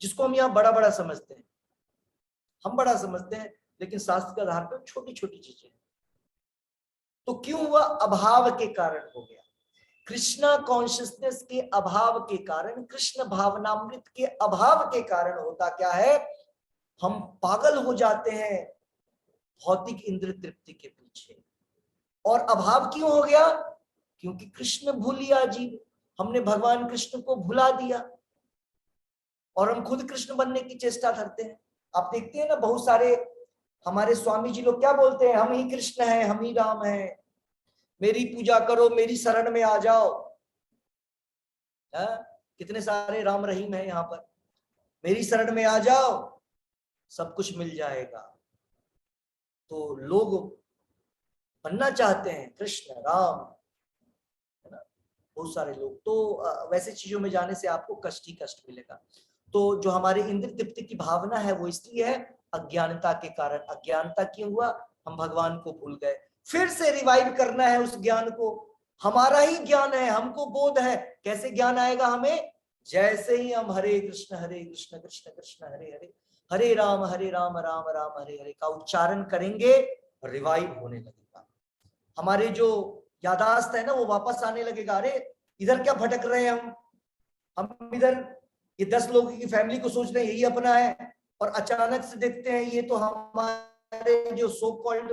जिसको हम यहाँ बड़ा बड़ा समझते हैं। हम बड़ा समझते हैं, लेकिन शास्त्र के आधार पर छोटी छोटी चीजें। तो क्यों हुआ? अभाव के कारण हो गया। कृष्णा कॉन्शियसनेस के अभाव के कारण, कृष्ण भावनामृत के अभाव के कारण होता क्या है? हम पागल हो जाते हैं भौतिक इंद्र तृप्ति के पीछे। और अभाव क्यों हो गया? क्योंकि कृष्ण भूल लिया जीव, हमने भगवान कृष्ण को भुला दिया, और हम खुद कृष्ण बनने की चेष्टा करते हैं। आप देखते हैं ना, बहुत सारे हमारे स्वामी जी लोग क्या बोलते हैं? हम ही कृष्ण हैं, हम ही राम हैं, मेरी पूजा करो, मेरी शरण में आ जाओ। कितने सारे राम रहीम हैं यहाँ पर। मेरी शरण में आ जाओ, सब कुछ मिल जाएगा। तो लोग बनना चाहते हैं कृष्ण राम, है ना, बहुत सारे लोग। तो वैसे चीजों में जाने से आपको कष्ट ही कष्ट मिलेगा। तो जो हमारे इंद्र तृप्ति की भावना है वो इसलिए है अज्ञानता के कारण। अज्ञानता क्यों हुआ? हम भगवान को भूल गए। फिर से रिवाइव करना है उस ज्ञान को। हमारा ही ज्ञान है, हमको बोध है। कैसे ज्ञान आएगा हमें? जैसे ही हम हरे कृष्ण कृष्ण कृष्ण हरे हरे, हरे राम राम राम हरे हरे का उच्चारण करेंगे, रिवाइव होने लगेगा। हमारे जो यादाश्त है ना वो वापस आने लगेगा। अरे इधर क्या भटक रहे हैं हम इधर ये 10 लोगों की फैमिली को सोच रहे हैं यही अपना है, और अचानक से देखते हैं ये तो हमारे जो सो कॉल्ड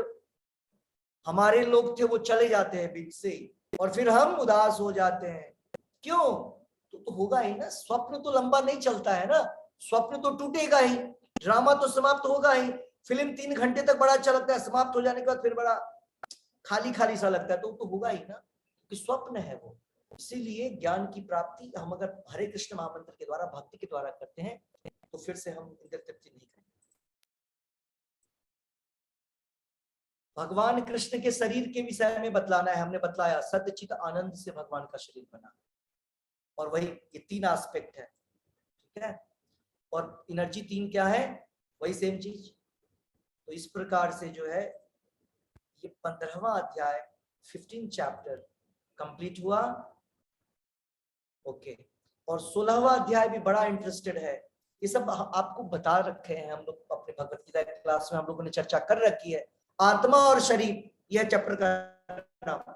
हमारे लोग थे वो चले जाते हैं बीच से, और फिर हम उदास हो जाते हैं। क्यों? तो होगा ही ना, स्वप्न तो लंबा नहीं चलता है ना, स्वप्न तो टूटेगा ही, ड्रामा तो समाप्त होगा ही। फिल्म 3 घंटे तक बड़ा अच्छा लगता है, समाप्त हो जाने के बाद फिर बड़ा खाली खाली सा लगता है, तो होगा ही ना, कि स्वप्न है वो। इसीलिए ज्ञान की प्राप्ति हम अगर हरे कृष्ण महामंत्र के द्वारा, भक्ति के द्वारा करते हैं तो फिर से हम इंद्र तृप्ति नहीं करेंगे। भगवान कृष्ण के शरीर के विषय में बतलाना है। हमने बतलाया सत्यचित आनंद से भगवान का शरीर बना, और वही ये 3 एस्पेक्ट है, ठीक है। और एनर्जी 3 क्या है? वही सेम चीज। तो इस प्रकार से जो है ये 15वां अध्याय 15 चैप्टर कंप्लीट हुआ। ओके, और 16वां अध्याय भी बड़ा इंटरेस्टेड है। ये सब आपको बता रखे हैं हम लोग अपने भगवत गीता क्लास में, हम लोगों ने चर्चा कर रखी है। आत्मा और शरीर, यह चैप्टर का नाम।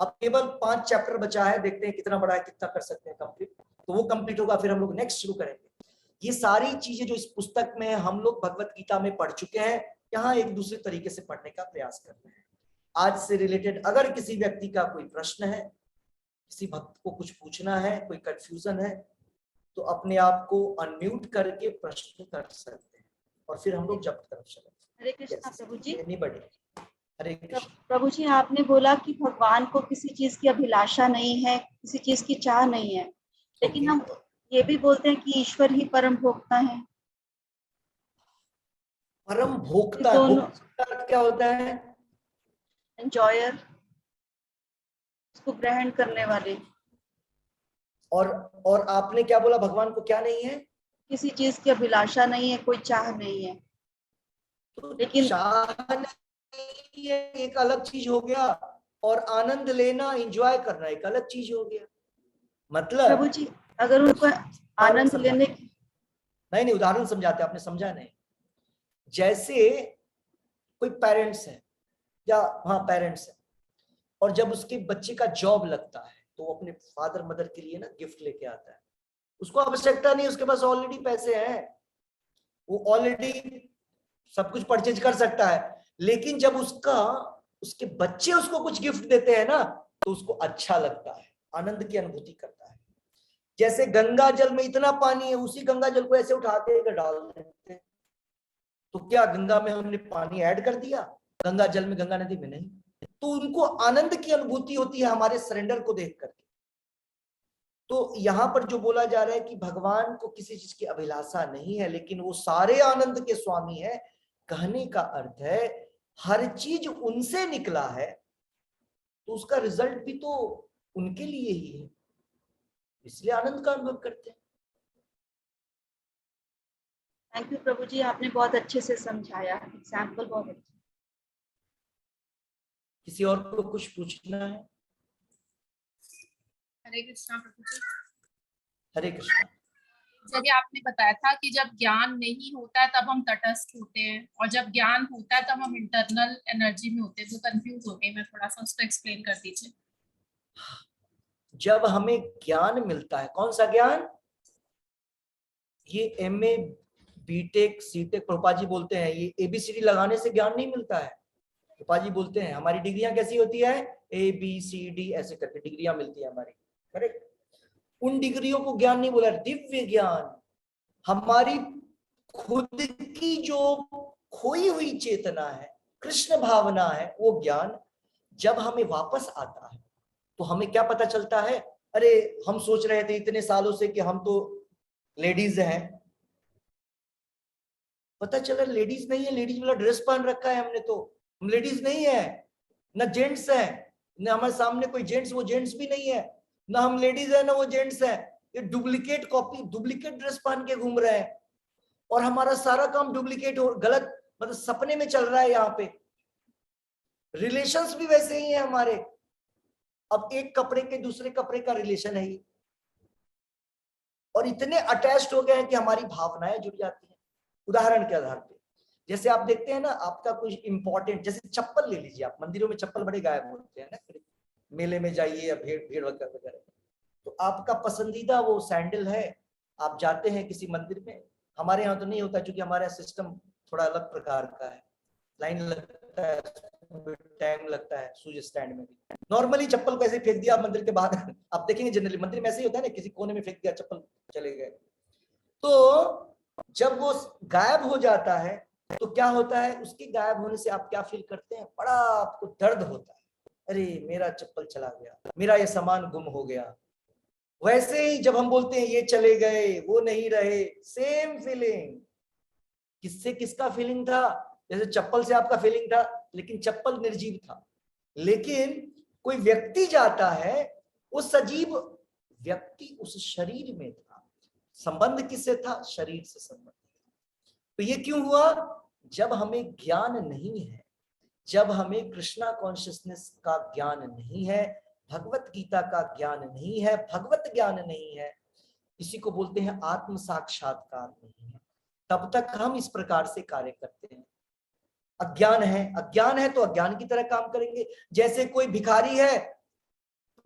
अब केवल 5 चैप्टर बचा है, देखते हैं कितना बड़ा है, कितना कर सकते हैं कंप्लीट। तो वो कंप्लीट होगा, फिर हम लोग नेक्स्ट शुरू करेंगे। ये सारी चीजें जो इस पुस्तक में हम लोग भगवत गीता में पढ़ चुके हैं, यहाँ एक दूसरे तरीके से पढ़ने का प्रयास कर रहे हैं। आज से रिलेटेड अगर किसी व्यक्ति का कोई प्रश्न है, किसी भक्त को कुछ पूछना है, कोई कंफ्यूजन है, तो अपने आप को अनम्यूट करके प्रश्न कर सकते हैं, और फिर हम लोग जब तरफ चले। हरे कृष्णा प्रभु जी। एनीबॉडी? हरे कृष्ण। प्रभु जी, आपने बोला कि भगवान को किसी चीज की अभिलाषा नहीं है, किसी चीज की चाह नहीं है, लेकिन हम ये भी बोलते हैं कि ईश्वर ही परम भोक्ता है। परम भोक्ता, भोक्ता क्या होता है? एंजॉयर, उसको ग्रहण करने वाले। और आपने क्या बोला? भगवान को क्या नहीं है? किसी चीज की अभिलाषा नहीं है, कोई चाह नहीं है। तो लेकिन चाह नहीं है एक अलग चीज हो गया, और आनंद लेना, एंजॉय करना एक अलग चीज हो गया। मतलब प्रभु जी, अगर उनको आनंद लेने की, नहीं, उदाहरण समझाते, आपने समझा नहीं। जैसे कोई पेरेंट्स है, या हाँ पेरेंट्स है, और जब उसके बच्चे का जॉब लगता है तो वो अपने फादर मदर के लिए ना गिफ्ट लेके आता है। उसको आवश्यकता नहीं, उसके पास ऑलरेडी पैसे हैं, वो ऑलरेडी सब कुछ परचेज कर सकता है। लेकिन जब उसके बच्चे उसको कुछ गिफ्ट देते हैं ना, तो उसको अच्छा लगता है, आनंद की अनुभूति करता है। जैसे गंगा जल में इतना पानी है, उसी गंगा जल को ऐसे उठा के डाल देते हैं, तो क्या गंगा में हमने पानी ऐड कर दिया? गंगा जल में, गंगा नदी में नहीं। तो उनको आनंद की अनुभूति होती है हमारे सरेंडर को देख करके। तो यहां पर जो बोला जा रहा है कि भगवान को किसी चीज की अभिलाषा नहीं है, लेकिन वो सारे आनंद के स्वामी है, कहने का अर्थ है हर चीज उनसे निकला है, तो उसका रिजल्ट भी तो उनके लिए ही है, इसलिए आनंद का अनुभव करते हैं। थैंक यू प्रभु जी, आपने बहुत अच्छे से समझाया, एग्जाम्पल बहुत अच्छा। किसी और को कुछ पूछना है? हरे कृष्णा प्रभु जी। हरे कृष्णा। जैसे आपने बताया था कि जब ज्ञान नहीं होता है तब हम तटस्थ होते हैं, और जब ज्ञान होता है तब हम इंटरनल एनर्जी में होते हैं, तो कंफ्यूज हो गए मैं थोड़ा सा, उसको एक्सप्लेन कर दीजिए। जब हमें ज्ञान मिलता है, कौन सा ज्ञान? ये MA BTech CTech, Prabhupada ji बोलते हैं ये ABCD लगाने से ज्ञान नहीं मिलता है। प्रभुपाद जी बोलते हैं हमारी डिग्रियां कैसी होती है? ABCD ऐसे करके डिग्रियां मिलती है हमारी, करेक्ट। उन डिग्रियों को ज्ञान नहीं बोला, दिव्य ज्ञान, हमारी खुद की जो खोई हुई चेतना है, कृष्ण भावना है, वो ज्ञान जब हमें वापस आता है तो हमें क्या पता चलता है? अरे हम सोच रहे थे इतने सालों से कि हम तो लेडीज हैं, पता चला लेडीज नहीं है, लेडीज वाला ड्रेस पहन रखा है हमने, तो हम लेडीज नहीं है, ना जेंट्स है, ना हमारे सामने कोई जेंट्स, वो जेंट्स भी नहीं है, ना हम लेडीज है ना वो जेंट्स है। ये डुप्लीकेट कॉपी, डुप्लीकेट ड्रेस पहन के घूम रहे हैं, और हमारा सारा काम डुप्लीकेट हो, गलत, मतलब सपने में चल रहा है। यहाँ पे रिलेशंस भी वैसे ही है हमारे। अब एक कपड़े के दूसरे कपड़े का रिलेशन है, और इतने अटैच्ड हो गए हैं कि हमारी भावनाएं जुड़ जाती हैं। उदाहरण के आधार पे जैसे आप देखते हैं ना, आपका कुछ इंपॉर्टेंट, जैसे चप्पल ले लीजिए आप, मंदिरों में चप्पल बड़े गायब होते हैं ना, मेले में जाइए या भीड़ वगैरह, तो आपका पसंदीदा वो सैंडल है, आप जाते हैं किसी मंदिर में। हमारे यहाँ तो नहीं होता क्योंकि हमारा सिस्टम थोड़ा अलग प्रकार का है, लाइन लगता है, टाइम लगता है शूज स्टैंड में भी। नॉर्मली चप्पल को ऐसे फेंक दिया मंदिर के बाहर आप देखेंगे जनरली मंदिर में ऐसे ही होता है ना, किसी कोने में फेंक दिया चप्पल, चले गए। तो जब वो गायब हो जाता है तो क्या होता है, उसके गायब होने से आप क्या फील करते हैं, बड़ा आपको दर्द होता है, अरे मेरा चप्पल चला गया, मेरा ये सामान गुम हो गया। वैसे ही जब हम बोलते हैं ये चले गए, वो नहीं रहे, सेम फीलिंग। किससे किसका फीलिंग था, जैसे चप्पल से आपका फीलिंग था, लेकिन चप्पल निर्जीव था। लेकिन कोई व्यक्ति जाता है, वो सजीव व्यक्ति उस शरीर में था, संबंध किससे था, शरीर से संबंध। तो ये क्यों हुआ, जब हमें ज्ञान नहीं है, जब हमें कृष्णा कॉन्शियसनेस का ज्ञान नहीं है, भगवत गीता का ज्ञान नहीं है, भगवत ज्ञान नहीं है, इसी को बोलते हैं आत्म साक्षात्कार नहीं है, तब तक हम इस प्रकार से कार्य करते हैं। अज्ञान है तो अज्ञान की तरह काम करेंगे। जैसे कोई भिखारी है,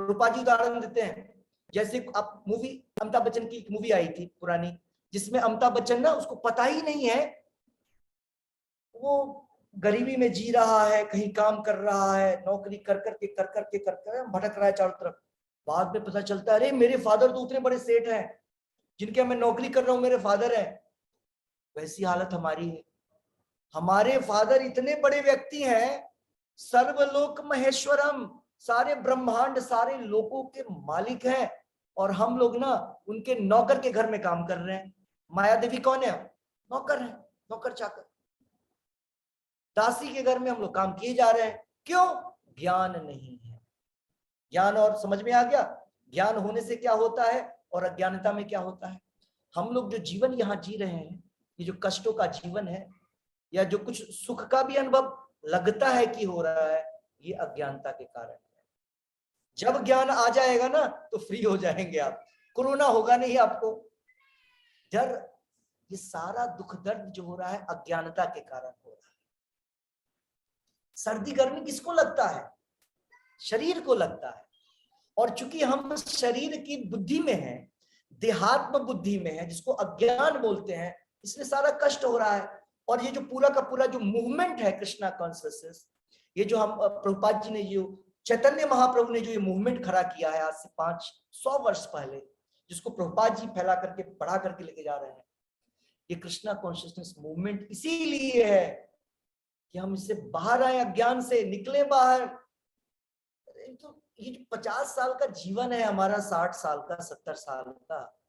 रूपा जी उदाहरण देते हैं, जैसे आप मूवी, अमिताभ बच्चन की एक मूवी आई थी पुरानी, जिसमें अमिताभ बच्चन ना, उसको पता ही नहीं है, वो गरीबी में जी रहा है, कहीं काम कर रहा है, नौकरी कर करके भटक रहा है चारों तरफ। बाद में पता चलता है, अरे मेरे फादर तो उतने बड़े सेठ हैं, जिनके मैं नौकरी कर रहा हूं मेरे फादर हैं। वैसी हालत हमारी है, हमारे फादर इतने बड़े व्यक्ति हैं, सर्वलोक महेश्वरम, सारे ब्रह्मांड सारे लोकों के मालिक हैं, और हम लोग ना उनके नौकर के घर में काम कर रहे हैं। माया देवी कौन है, नौकर है, नौकर चाकर, दासी के घर में हम लोग काम किए जा रहे हैं। क्यों, ज्ञान नहीं है। ज्ञान और समझ में आ गया, ज्ञान होने से क्या होता है और अज्ञानता में क्या होता है। हम लोग जो जीवन यहाँ जी रहे हैं, ये जो कष्टों का जीवन है, या जो कुछ सुख का भी अनुभव लगता है कि हो रहा है, ये अज्ञानता के कारण है। जब ज्ञान आ जाएगा ना तो फ्री हो जाएंगे आप, कोरोना होगा नहीं आपको। डर, ये सारा दुख दर्द जो हो रहा है अज्ञानता के कारण हो रहा है। सर्दी गर्मी किसको लगता है, शरीर को लगता है, और चूंकि हम शरीर की बुद्धि में हैं, देहात्म बुद्धि में है, जिसको अज्ञान बोलते हैं, इसलिए सारा कष्ट हो रहा है। और ये जो पूरा का पूरा जो मूवमेंट है कृष्णा कॉन्शियसनेस, ये जो हम प्रभुपाद जी ने, जो चैतन्य महाप्रभु ने जो ये मूवमेंट खड़ा किया है आज से 500 वर्ष पहले, जिसको प्रभुपाद जी फैला करके बढ़ा करके लेके जा रहे हैं, ये कृष्णा कॉन्शियसनेस मूवमेंट इसीलिए है कि हम इससे बाहर आए, अज्ञान से निकले बाहर। तो ये जो 50 साल का जीवन है हमारा, 60 साल का, 70 साल का,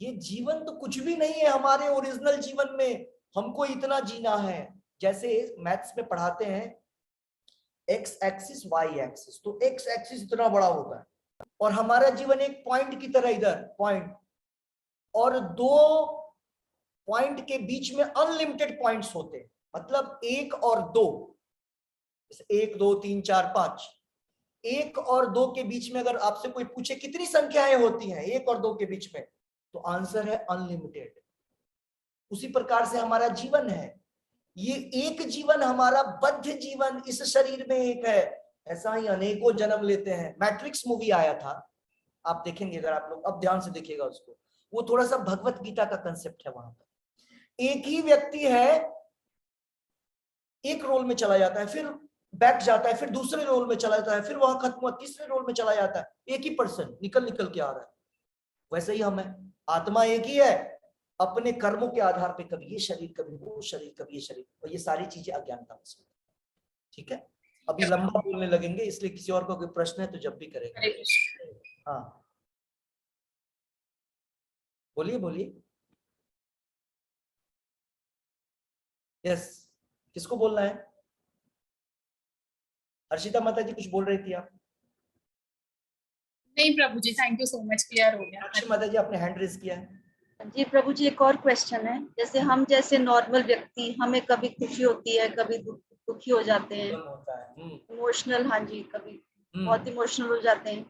ये जीवन तो कुछ भी नहीं है हमारे ओरिजिनल जीवन में। हमको इतना जीना है, जैसे मैथ्स में पढ़ाते हैं एक्स एक्सिस वाई एक्सिस, तो एक्स एक्सिस इतना बड़ा होता है और हमारा जीवन एक पॉइंट की तरह, इधर पॉइंट, और दो पॉइंट के बीच में अनलिमिटेड पॉइंट्स होते हैं, मतलब 1 और 2, 1 2 3 4 5, 1 और 2 के बीच में अगर आपसे कोई पूछे कितनी संख्याएं होती हैं 1 और 2 के बीच में, तो आंसर है अनलिमिटेड। उसी प्रकार से हमारा जीवन है, ये एक जीवन हमारा बद्ध जीवन इस शरीर में एक है, ऐसा ही अनेकों जन्म लेते हैं। मैट्रिक्स मूवी आया था, आप देखेंगे अगर आप लोग, अब ध्यान से देखिएगा उसको, वो थोड़ा सा भगवत गीता का कंसेप्ट है। वहां पर एक ही व्यक्ति है, एक रोल में चला जाता है, फिर बैठ जाता है, फिर दूसरे रोल में चला जाता है, फिर वहां खत्म हुआ, तीसरे रोल में चला जाता है, एक ही पर्सन निकल के आ रहा है। वैसे ही हम है, आत्मा एक ही है, अपने कर्मों के आधार पे कभी ये शरीर, कभी वो शरीर, कभी ये शरीर, और ये सारी चीजें अज्ञानता में से। ठीक है, अभी लंबा बोलने लगेंगे, इसलिए किसी और को कोई प्रश्न है तो जब भी करेंगे। हाँ बोलिए बोलिए। यस, किसको बोलना है? हर्षिता माता जी कुछ बोल रही थी आप? नहीं प्रभु जी, thank you so much, clear हो गया। मीनाक्षी माता जी आपने हैंड रेज किया है। जी प्रभु जी, एक और क्वेश्चन है, जैसे हम जैसे नॉर्मल व्यक्ति, हमें कभी खुशी होती है, कभी दुखी हो जाते हैं, होता है इमोशनल, हाँ जी, कभी बहुत इमोशनल हो जाते हैं,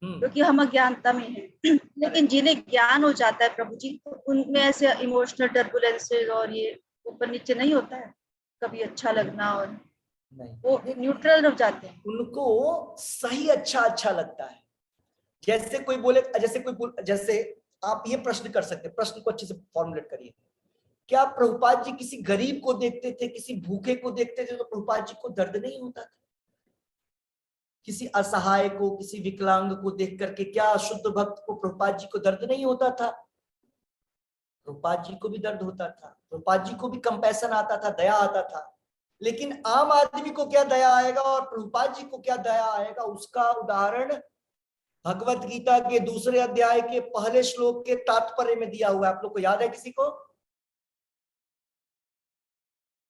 क्योंकि हम अज्ञानता में हैं। लेकिन जिन्हें ज्ञान हो जाता है प्रभु जी, तो उनमें ऐसे इमोशनल टर्बुलेंसेस और ये ऊपर नीचे नहीं होता है, कभी अच्छा लगना, और नहीं, वो न्यूट्रल हो जाते हैं। उनको सही अच्छा लगता है। जैसे कोई बोले, जैसे आप ये प्रश्न कर सकते हैं, प्रश्न को अच्छे से फॉर्मुलेट करिए। क्या प्रभुपाद जी किसी गरीब को देखते थे, किसी भूखे को देखते थे तो प्रभुपाद जी को दर्द नहीं होता था? किसी असहाय को, किसी विकलांग को देख करके क्या शुद्ध भक्त को, प्रभुपाद जी को दर्द नहीं होता था? प्रभुपाद जी को भी दर्द होता था, प्रभुपाद जी को भी कंपैशन आता था, दया आता था। लेकिन आम आदमी को क्या दया आएगा और प्रभुपाद जी को क्या दया आएगा, उसका उदाहरण भगवत गीता के दूसरे अध्याय के पहले श्लोक के तात्पर्य में दिया हुआ है। आप लोग को याद है किसी को?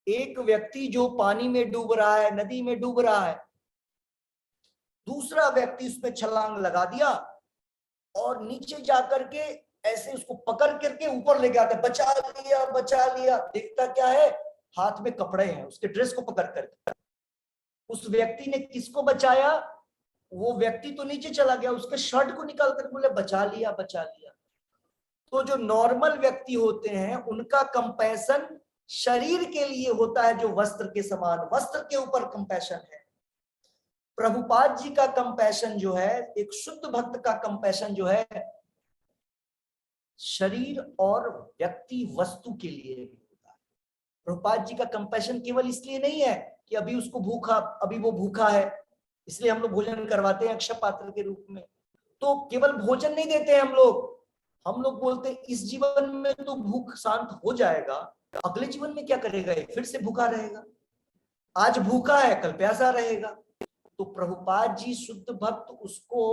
एक व्यक्ति जो पानी में डूब रहा है, नदी में डूब रहा है, दूसरा व्यक्ति उसमें छलांग लगा दिया और नीचे जाकर के ऐसे उसको पकड़ करके ऊपर ले गया, बचा लिया बचा लिया। देखता क्या है, हाथ में कपड़े हैं, उसके ड्रेस को पकड़ करके। उस व्यक्ति ने किसको बचाया? वो व्यक्ति तो नीचे चला गया, उसके शर्ट को निकाल कर बोले बचा लिया बचा लिया। तो जो नॉर्मल व्यक्ति होते हैं उनका कंपैशन शरीर के लिए होता है, जो वस्त्र के समान, वस्त्र के ऊपर कंपैशन है। प्रभुपाद जी का कंपैशन जो है, एक शुद्ध भक्त का कंपैशन जो है, शरीर और व्यक्ति वस्तु के लिए भी होता है। प्रभुपाद जी का कंपैशन केवल इसलिए नहीं है कि अभी उसको अभी वो भूखा है इसलिए हम लोग भोजन करवाते हैं अक्षय पात्र के रूप में। तो केवल भोजन नहीं देते हैं हम लोग बोलते हैं इस जीवन में तो भूख शांत हो जाएगा, अगले जीवन में क्या करेगा, फिर से भूखा रहेगा। आज भूखा है, कल प्यासा रहेगा। तो प्रभुपाद जी शुद्ध भक्त उसको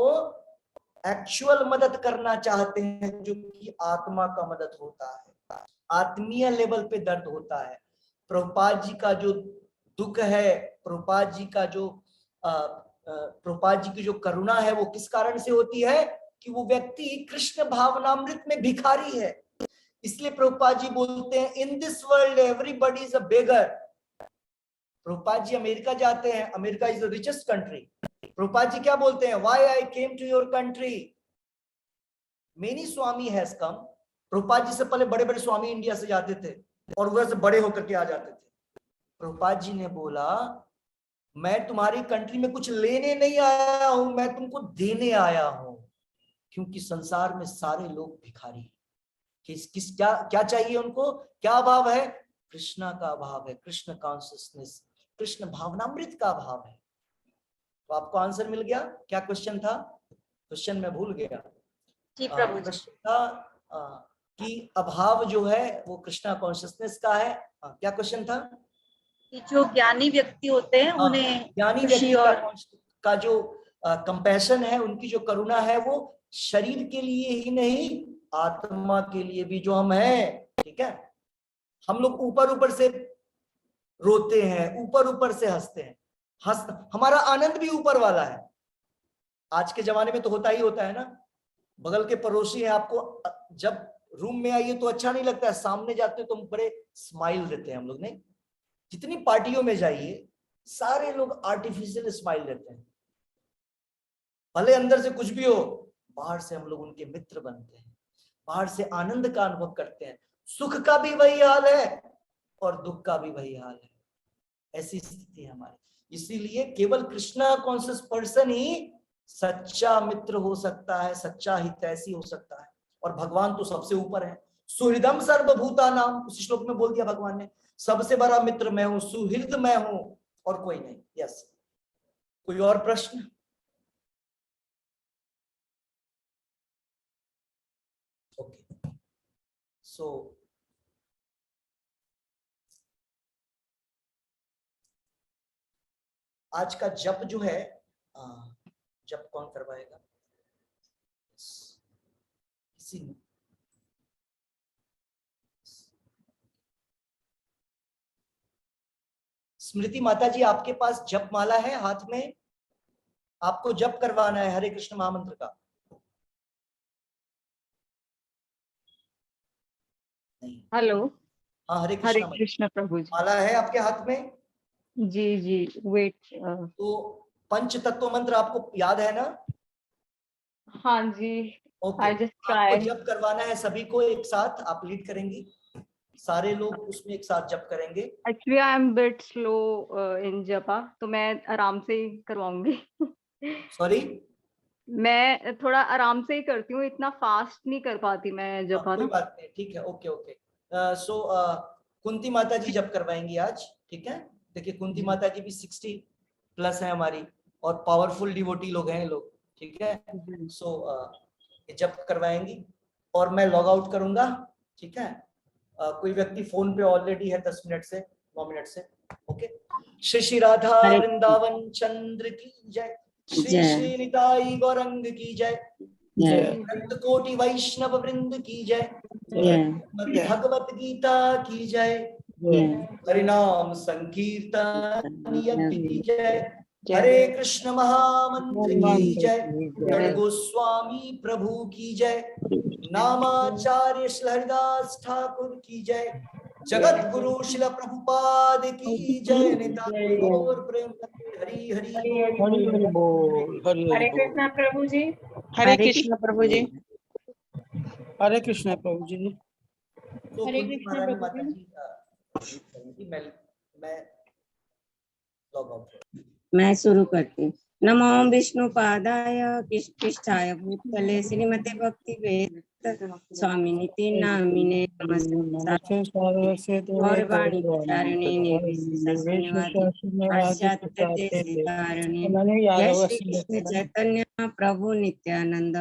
एक्चुअल मदद करना चाहते हैं, जो कि आत्मा का मदद होता है, आत्मीय लेवल पे दर्द होता है। प्रभुपाद जी का जो दुख है, प्रभुपाद जी का जो प्रभुपाद जी की जो करुणा है, वो किस कारण से होती है कि वो व्यक्ति कृष्ण भावनामृत में भिखारी है। इसलिए प्रभुपाद जी बोलते हैं in this world everybody is a beggar. Prabhupada ji America जाते हैं, America is the richest country. Prabhupada ji क्या बोलते हैं, why I came to your country, many swami has come. Prabhupada ji से पहले बड़े बड़े स्वामी इंडिया से जाते थे और उधर से बड़े होकर के आ जाते थे। प्रभुपाद जी ने बोला मैं तुम्हारी कंट्री में कुछ लेने नहीं आया हूं, मैं तुमको देने आया हूं, क्योंकि संसार में सारे लोग भिखारी हैं। क्या चाहिए उनको, क्या अभाव है, कृष्णा का अभाव है, कृष्ण कॉन्शियसनेस, कृष्ण भावनामृत का अभाव है। तो आपको आंसर मिल गया। क्या क्वेश्चन था? क्वेश्चन मैं भूल गया जी प्रभु जी। क्वेश्चन था कि अभाव जो है वो कृष्णा कॉन्शियसनेस का है। क्या क्वेश्चन था? कि जो ज्ञानी व्यक्ति होते हैं उन्हें ज्ञानी खुशी व्यक्ति का जो कंपैशन है, उनकी जो करुणा है, वो शरीर के लिए ही नहीं आत्मा के लिए भी, जो हम हैं। ठीक है, हम लोग ऊपर से रोते हैं, ऊपर से हंसते हैं, हमारा आनंद भी ऊपर वाला है। आज के जमाने में तो होता ही होता है ना, बगल के पड़ोसी है, आपको जब रूम में आइए तो अच्छा नहीं लगता है, सामने जाते हो तो बड़े स्माइल देते हैं हम लोग। नहीं, जितनी पार्टियों में जाइए सारे लोग आर्टिफिशियल स्माइल देते हैं, भले अंदर से कुछ भी हो, बाहर से हम लोग उनके मित्र बनते हैं, बाहर से आनंद का अनुभव करते हैं। सुख का भी वही हाल है और दुख का भी वही हाल है, ऐसी स्थिति है हमारी। इसीलिए केवल कृष्णा कॉन्शियस पर्सन ही सच्चा मित्र हो सकता है, सच्चा हितैषी हो सकता है। और भगवान तो सबसे ऊपर है, सुहृदम सर्वभूता नाम, उस श्लोक में बोल दिया भगवान ने, सबसे बड़ा मित्र मैं हूं, सुहृद मैं हूं और कोई नहीं। यस, कोई और प्रश्न? ओके, सो आज का जप जो है, जप कौन करवाएगा? स्मृति माता जी, आपके पास जप माला है हाथ में? आपको जप करवाना है हरे कृष्ण महामंत्र का। नहीं, हेलो। हाँ, हरे हरे कृष्ण कृष्ण प्रभु जी। माला है आपके हाथ में? जी जी, वेट। तो पंच तत्व मंत्र आपको याद है ना? हाँ जी। ओके, I just आपको try. जप करवाना है सभी को एक साथ, आप लीड करेंगी, सारे लोग उसमें एक साथ जप करेंगे। Actually, I am bit slow in japa, तो मैं आराम से ही करवाऊंगी. सॉरी, मैं थोड़ा आराम से ही करती हूँ, इतना फास्ट नहीं कर पाती मैं जपा कोई ना. बात नहीं, ठीक है, ओके ओके। सो कुंती माता जी जप करवाएंगी आज, ठीक है। देखिए कुंती माता जी भी 60+ है हमारी, और पावरफुल डिवोटी लोग हैं ये लोग, ठीक है। सो ये जप करवाएंगी और मैं लॉग आउट करूंगा, ठीक है। कोई व्यक्ति फोन पे ऑलरेडी है 10 मिनट से, 9 मिनट से, ओके। श्री श्री राधा हरे- वृंदावन चंद्र की जय, श्री जय। श्री निताई गौरंग की जय, जय अनंत कोटि वैष्णव वृंद की जय, जय भगवत गीता की जय, जय हरिनाम संकीर्तन यज्ञ की जय, हरे कृष्ण महामंत्र की जय, जड़ गोस्वामी प्रभु की जय, नामाचार्य श्री हरिदास ठाकुर की जय, जगत गुरु श्रील प्रभुपाद की जय, निताई गौर प्रेमानंद हरि हरि बोल। हरे कृष्णा प्रभु जी। हरे कृष्ण प्रभु जी। हरे कृष्ण प्रभु जी। तो हरे कुंती कृष्ण महारानी प्रभु माता जी। जी मैं लॉग आउट। मैं शुरू करती हूँ। नमो विष्णु पादाय कृष्णाय भूतले श्रीमते भक्ति वेदांत स्वामिनिति नामिने नमस्ते गौरवाणी प्रचारिणे निर्विशेषशून्यवादी पाश्चात्य देशे कारणे जय श्री कृष्ण चैतन्य प्रभु नित्यानंद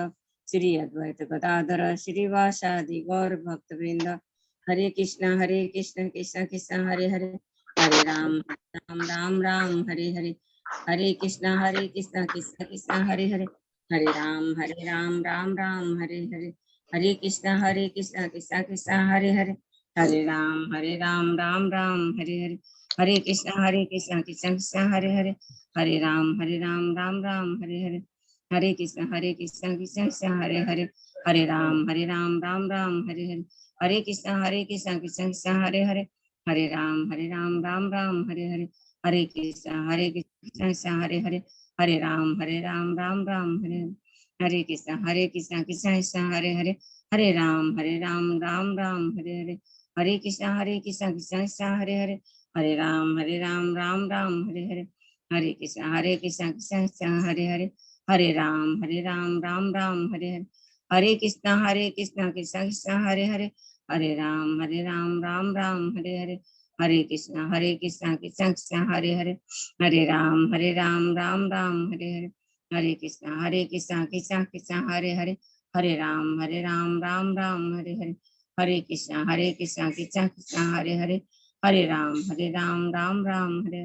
श्री अद्वैत गदाधर श्रीवासादि गौर भक्त वृंद हरे कृष्ण कृष्ण कृष्ण हरे हरे हरे राम राम राम हरे हरे हरे कृष्ण कृष्ण कृष्ण हरे हरे हरे राम राम राम हरे हरे हरे कृष्ण कृष्ण कृष्ण हरे हरे हरे राम राम राम हरे हरे हरे कृष्ण कृष्ण कृष्ण हरे हरे हरे राम राम राम हरे हरे हरे कृष्ण कृष्ण कृष्ण हरे हरे हरे राम राम राम हरे हरे हरे कृष्ण कृष्ण कृष्ण हरे हरे हरे राम राम राम हरे हरे हरे कृष्ण कृष्ण हरे हरे हरे राम राम राम हरे हरे कृष्ण कृष्ण हरे हरे हरे राम राम राम हरे हरे हरे कृष्ण कृष्ण कृष्ण हरे हरे हरे राम राम राम हरे हरे हरे कृष्ण कृष्ण हरे हरे हरे राम राम राम हरे हरे हरे कृष्ण कृष्ण कृष्ण हरे हरे हरे राम राम राम हरे हरे हरे कृष्ण कृष्ण कृष्ण हरे हरे हरे राम राम राम हरे हरे हरे कृष्ण कृष्ण कृष्ण हरे हरे हरे राम राम राम हरे हरे हरे कृष्ण कृष्ण कृष्ण हरे हरे हरे राम राम राम हरे हरे कृष्ण कृष्ण कृष्ण हरे हरे हरे राम राम राम हरे हरे हरे कृष्ण कृष्ण कृष्ण हरे हरे हरे राम राम राम हरे हरे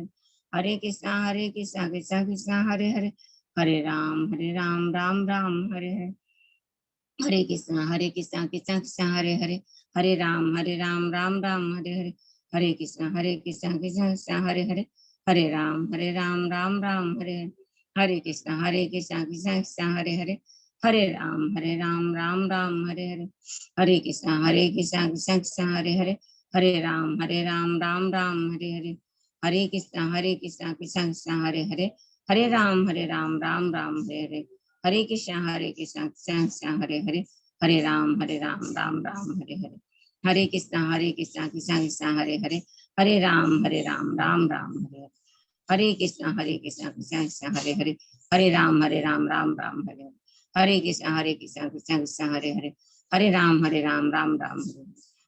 हरे कृष्ण कृष्ण कृष्ण हरे हरे हरे राम राम राम हरे हरे कृष्ण कृष्ण कृष्ण हरे हरे हरे राम राम राम हरे हरे हरे कृष्ण कृष्ण कृष्ण हरे हरे हरे राम राम राम हरे हरे हरे कृष्ण कृष्ण कृष्ण हरे हरे हरे राम राम राम हरे हरे हरे कृष्ण कृष्ण कृष्ण हरे हरे हरे राम राम राम हरे हरे हरे कृष्ण कृष्ण कृष्ण हरे हरे हरे राम राम राम हरे हरे कृष्ण कृष्ण कृष्ण हरे हरे हरे राम राम राम हरे हरे कृष्ण कृष्ण कृष्ण हरे हरे हरे राम राम राम हरे हरे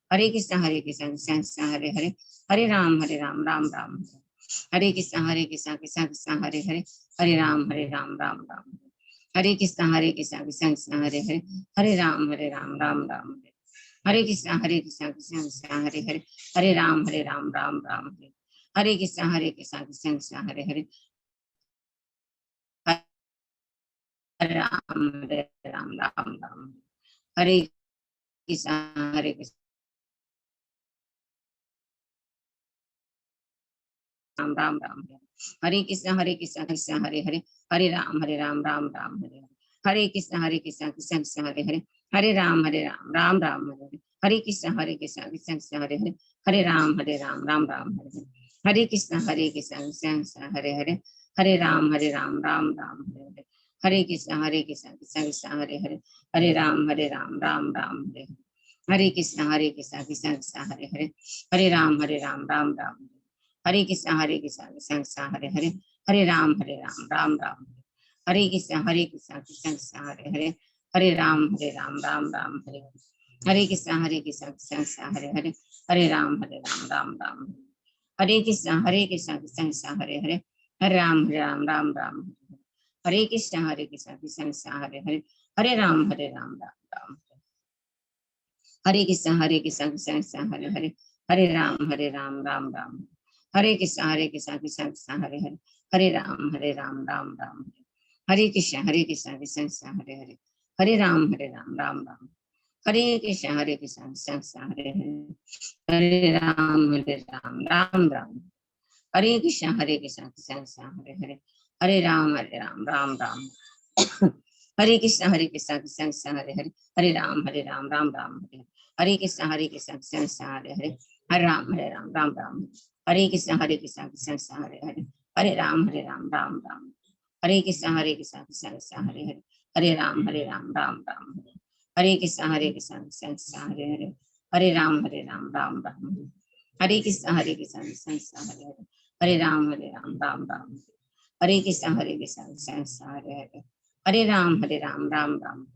कृष्ण कृष्ण कृष्ण हरे हरे हरे राम राम राम हरे कृष्ण कृष्ण कृष्ण हरे हरे हरे राम राम राम हरे कृष्ण कृष्ण कृष्ण हरे हरे हरे राम राम राम हरे कृष्ण कृष्ण कृष्ण हरे हरे हरे राम राम राम हरे कृष्ण कृष्ण कृष्ण हरे हरे हरे राम राम हरे कृष्ण राम राम हरे कृष्ण कृष्ण हरे हरे हरे राम राम राम हरे कृष्ण कृष्ण कृष्ण हरे हरे हरे राम राम राम हरे कृष्ण कृष्ण कृष्ण हरे हरे हरे राम राम राम हरे कृष्ण कृष्ण कृष्ण हरे हरे हरे राम राम राम हरे कृष्ण कृष्ण कृष्ण हरे हरे, हरे राम राम राम हरे हरे कृष्ण कृष्ण कृष्ण हरे हरे, हरे राम राम राम हरे कृष्ण कृष्ण कृष्ण हरे हरे, हरे राम राम राम हरे कृष्ण कृष्ण कृष्ण हरे हरे, हरे राम राम हरे हरे कृष्ण कृष्ण कृष्ण हरे हरे, हरे राम राम राम हरे कृष्ण कृष्ण कृष्ण हरे हरे, हरे राम राम राम हरे कृष्ण कृष्ण कृष्ण हरे हरे, हरे राम राम राम हरे कृष्ण कृष्ण कृष्ण हरे हरे, हरे राम राम राम हरे कृष्ण कृष्ण कृष्ण हरे हरे, हरे राम राम राम हरे कृष्ण कृष्ण कृष्ण हरे हरे, हरे राम राम राम हरे कृष्ण कृष्ण कृष्ण हरे हरे, हरे राम राम राम हरे कृष्ण कृष्ण कृष्ण हरे हरे, हरे राम राम राम हरे कृष्ण कृष्ण कृष्ण हरे हरे, हरे राम राम राम हरे कृष्ण कृष्ण कृष्ण हरे हरे, हरे राम राम हरे कृष्ण कृष्ण कृष्ण हरे हरे, हरे राम राम राम हरे कृष्ण कृष्ण कृष्ण हरे हरे, हरे राम राम राम हरे कृष्ण कृष्ण कृष्ण हरे हरे, हरे राम राम राम हरे कृष्ण कृष्ण कृष्ण हरे हरे, हरे राम राम राम हरे कृष्ण कृष्ण कृष्ण हरे हरे, हरे राम राम राम हरे कृष्ण कृष्ण कृष्ण हरे हरे, हरे राम राम राम हरे कृष्ण कृष्ण कृष्ण हरे हरे, हरे राम राम राम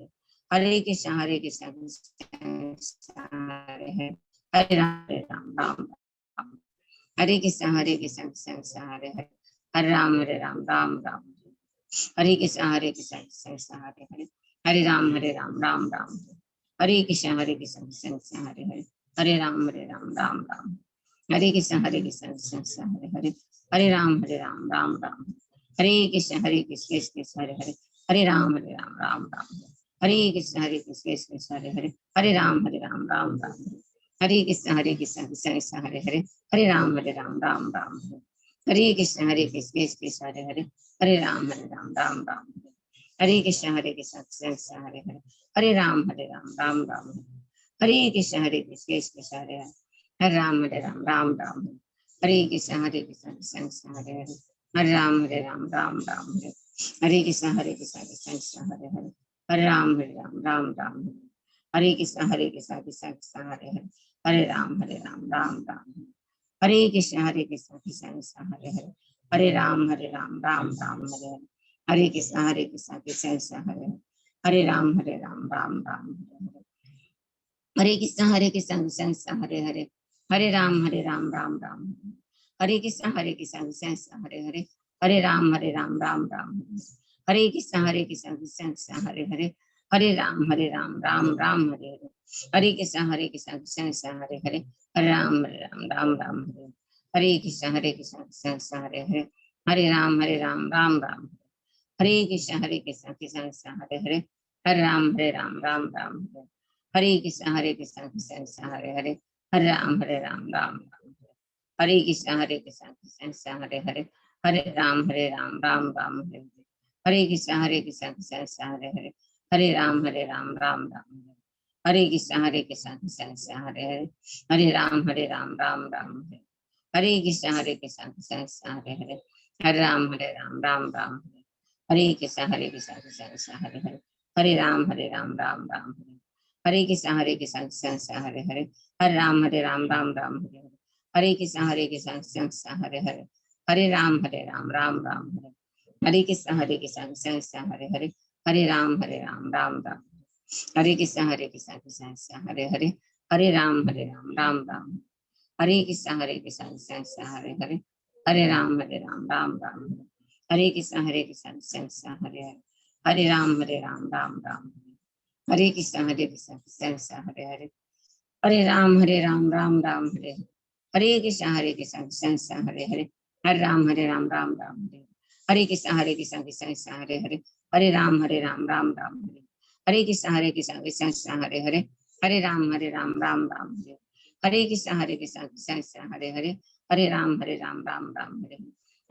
हरे कृष्ण कृष्ण कृष्ण हरे हरे, हरे राम राम राम हरे कृष्ण कृष्ण कृष्ण हरे हरे, हरे राम राम राम हरे कृष्ण कृष्ण कृष्ण हरे हरे, हरे राम राम राम हरे कृष्ण कृष्ण हरे हरे, हरे राम राम राम हरे कृष्ण कृष्ण हरे हरे, हरे राम राम राम हरे कृष्ण कृष्ण कृष्ण हरे हरे, हरे राम राम राम हरे कृष्ण कृष्ण हरे हरे, हरे राम राम राम हरे कृष्ण कृष्ण कृष्ण हरे हरे, हरे राम राम हरे कृष्ण कृष्ण हरे हरे, हरे राम राम हरे कृष्ण कृष्ण कृष्ण हरे हरे, हरे राम राम हरे कृष्ण कृष्ण कृष्ण हरे हरे, हरे राम राम हरे कृष्ण कृष्ण कृष्ण हरे हरे, हरे राम राम राम हरे कृष्ण कृष्ण कृष्ण हरे हरे, हरे राम राम राम हरे कृष्ण कृष्ण कृष्ण हरे हरे, हरे राम राम राम हरे कृष्ण कृष्ण कृष्ण हरे हरे, हरे राम राम राम हरे कृष्ण कृष्ण कृष्ण हरे हरे, हरे राम राम राम हरे कृष्ण कृष्ण कृष्ण हरे हरे, हरे राम राम राम हरे हरे, हरे कृष्ण कृष्ण कृष्ण हरे हरे, हरे राम राम हरे कृष्ण कृष्ण कृष्ण हरे हरे, हरे राम राम राम हरे कृष्ण कृष्ण कृष्ण हरे हरे, हरे राम राम हरे कृष्ण कृष्ण कृष्ण हरे हरे, हरे राम राम हरे कृष्ण कृष्ण कृष्ण हरे हरे, हरे राम राम राम हरे कृष्ण कृष्ण कृष्ण हरे हरे, हरे राम राम हरे कृष्ण कृष्ण कृष्ण हरे हरे, हरे राम राम राम हरे कृष्ण कृष्ण कृष्ण हरे हरे, हरे राम राम हरे कृष्ण कृष्ण कृष्ण हरे हरे, हरे राम राम हरे कृष्ण कृष्ण कृष्ण हरे हरे, हरे राम राम हरे कृष्ण कृष्ण कृष्ण हरे हरे, हरे राम राम हरे कृष्ण कृष्ण कृष्ण हरे हरे, हरे राम राम हरे कृष्ण कृष्ण कृष्ण हरे हरे, हरे राम राम हरे कृष्ण कृष्ण कृष्ण हरे हरे, हरे राम राम हरे कृष्ण कृष्ण कृष्ण हरे हरे, हरे राम राम हरे कृष्ण कृष्ण कृष्ण हरे हरे, हरे राम राम हरे हरे कृष्ण कृष्ण कृष्ण हरे हरे, हरे राम राम हरे कृष्ण कृष्ण कृष्ण हरे हरे, हरे राम राम हरे कृष्ण कृष्ण कृष्ण हरे हरे, हरे राम राम हरे कृष्ण कृष्ण कृष्ण हरे हरे, हरे राम राम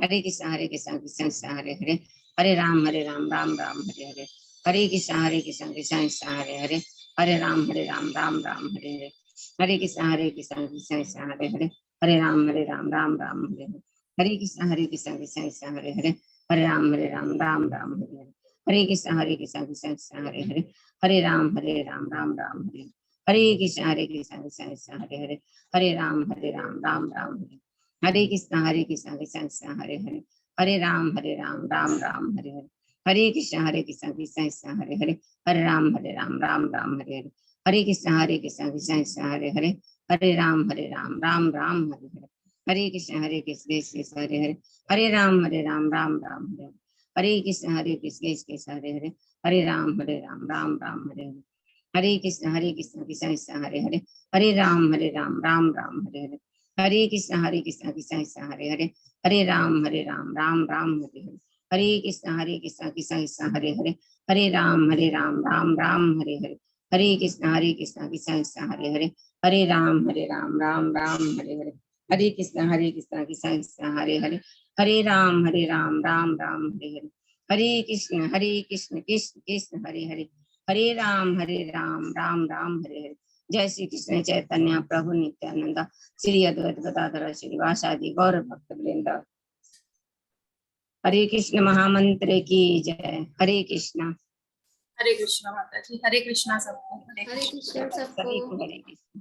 हरे कृष्ण कृष्ण कृष्ण हरे हरे, हरे राम राम हरे हरे, हरे कृष्ण कृष्ण कृष्ण हरे हरे, हरे राम राम हरे हरे, हरे कृष्ण कृष्ण कृष्ण हरे हरे, हरे राम राम हरे हरे, हरे कृष्ण कृष्ण कृष्ण हरे हरे, हरे राम राम हरे हरे, हरे कृष्ण कृष्ण कृष्ण हरे हरे, हरे राम राम राम हरे हरे कृष्ण कृष्ण कृष्ण हरे हरे, हरे राम राम राम हरे हरे कृष्ण कृष्ण कृष्ण हरे हरे, हरे राम राम राम हरे हरे, हरे कृष्ण कृष्ण कृष्ण हरे हरे, हरे राम राम राम हरे हरे, हरे कृष्ण कृष्ण कृष्ण हरे हरे, हरे राम राम राम हरे हरे, हरे कृष्ण कृष्ण हरे हरे, हरे राम राम राम हरे हरे, हरे कृष्ण कृष्ण हरे हरे, हरे राम राम राम हरे हरे, हरे कृष्ण कृष्ण हरे हरे, हरे राम राम राम हरे हरे, हरे कृष्ण कृष्ण हरे हरे, हरे राम राम राम हरे हरे, हरे कृष्ण कृष्ण हरे हरे, हरे राम राम राम हरे हरे, हरे कृष्ण कृष्ण हरे हरे, हरे राम राम राम हरे हरे, हरे कृष्ण कृष्ण हरे हरे, हरे राम राम राम हरे हरे, हरे कृष्ण कृष्ण कृष्ण हरे हरे, हरे राम राम राम हरे हरे। जय श्री कृष्ण चैतन्य प्रभु नित्यानंद श्री अद्वैत गदाधर श्रीवासादि गौर भक्त वृंद। हरे कृष्ण महामंत्र की जय। हरे कृष्ण माता जी, हरे कृष्णा सबको, हरे हरे कृष्णा। कृष्ण सबको। सभी को हरे कृष्ण।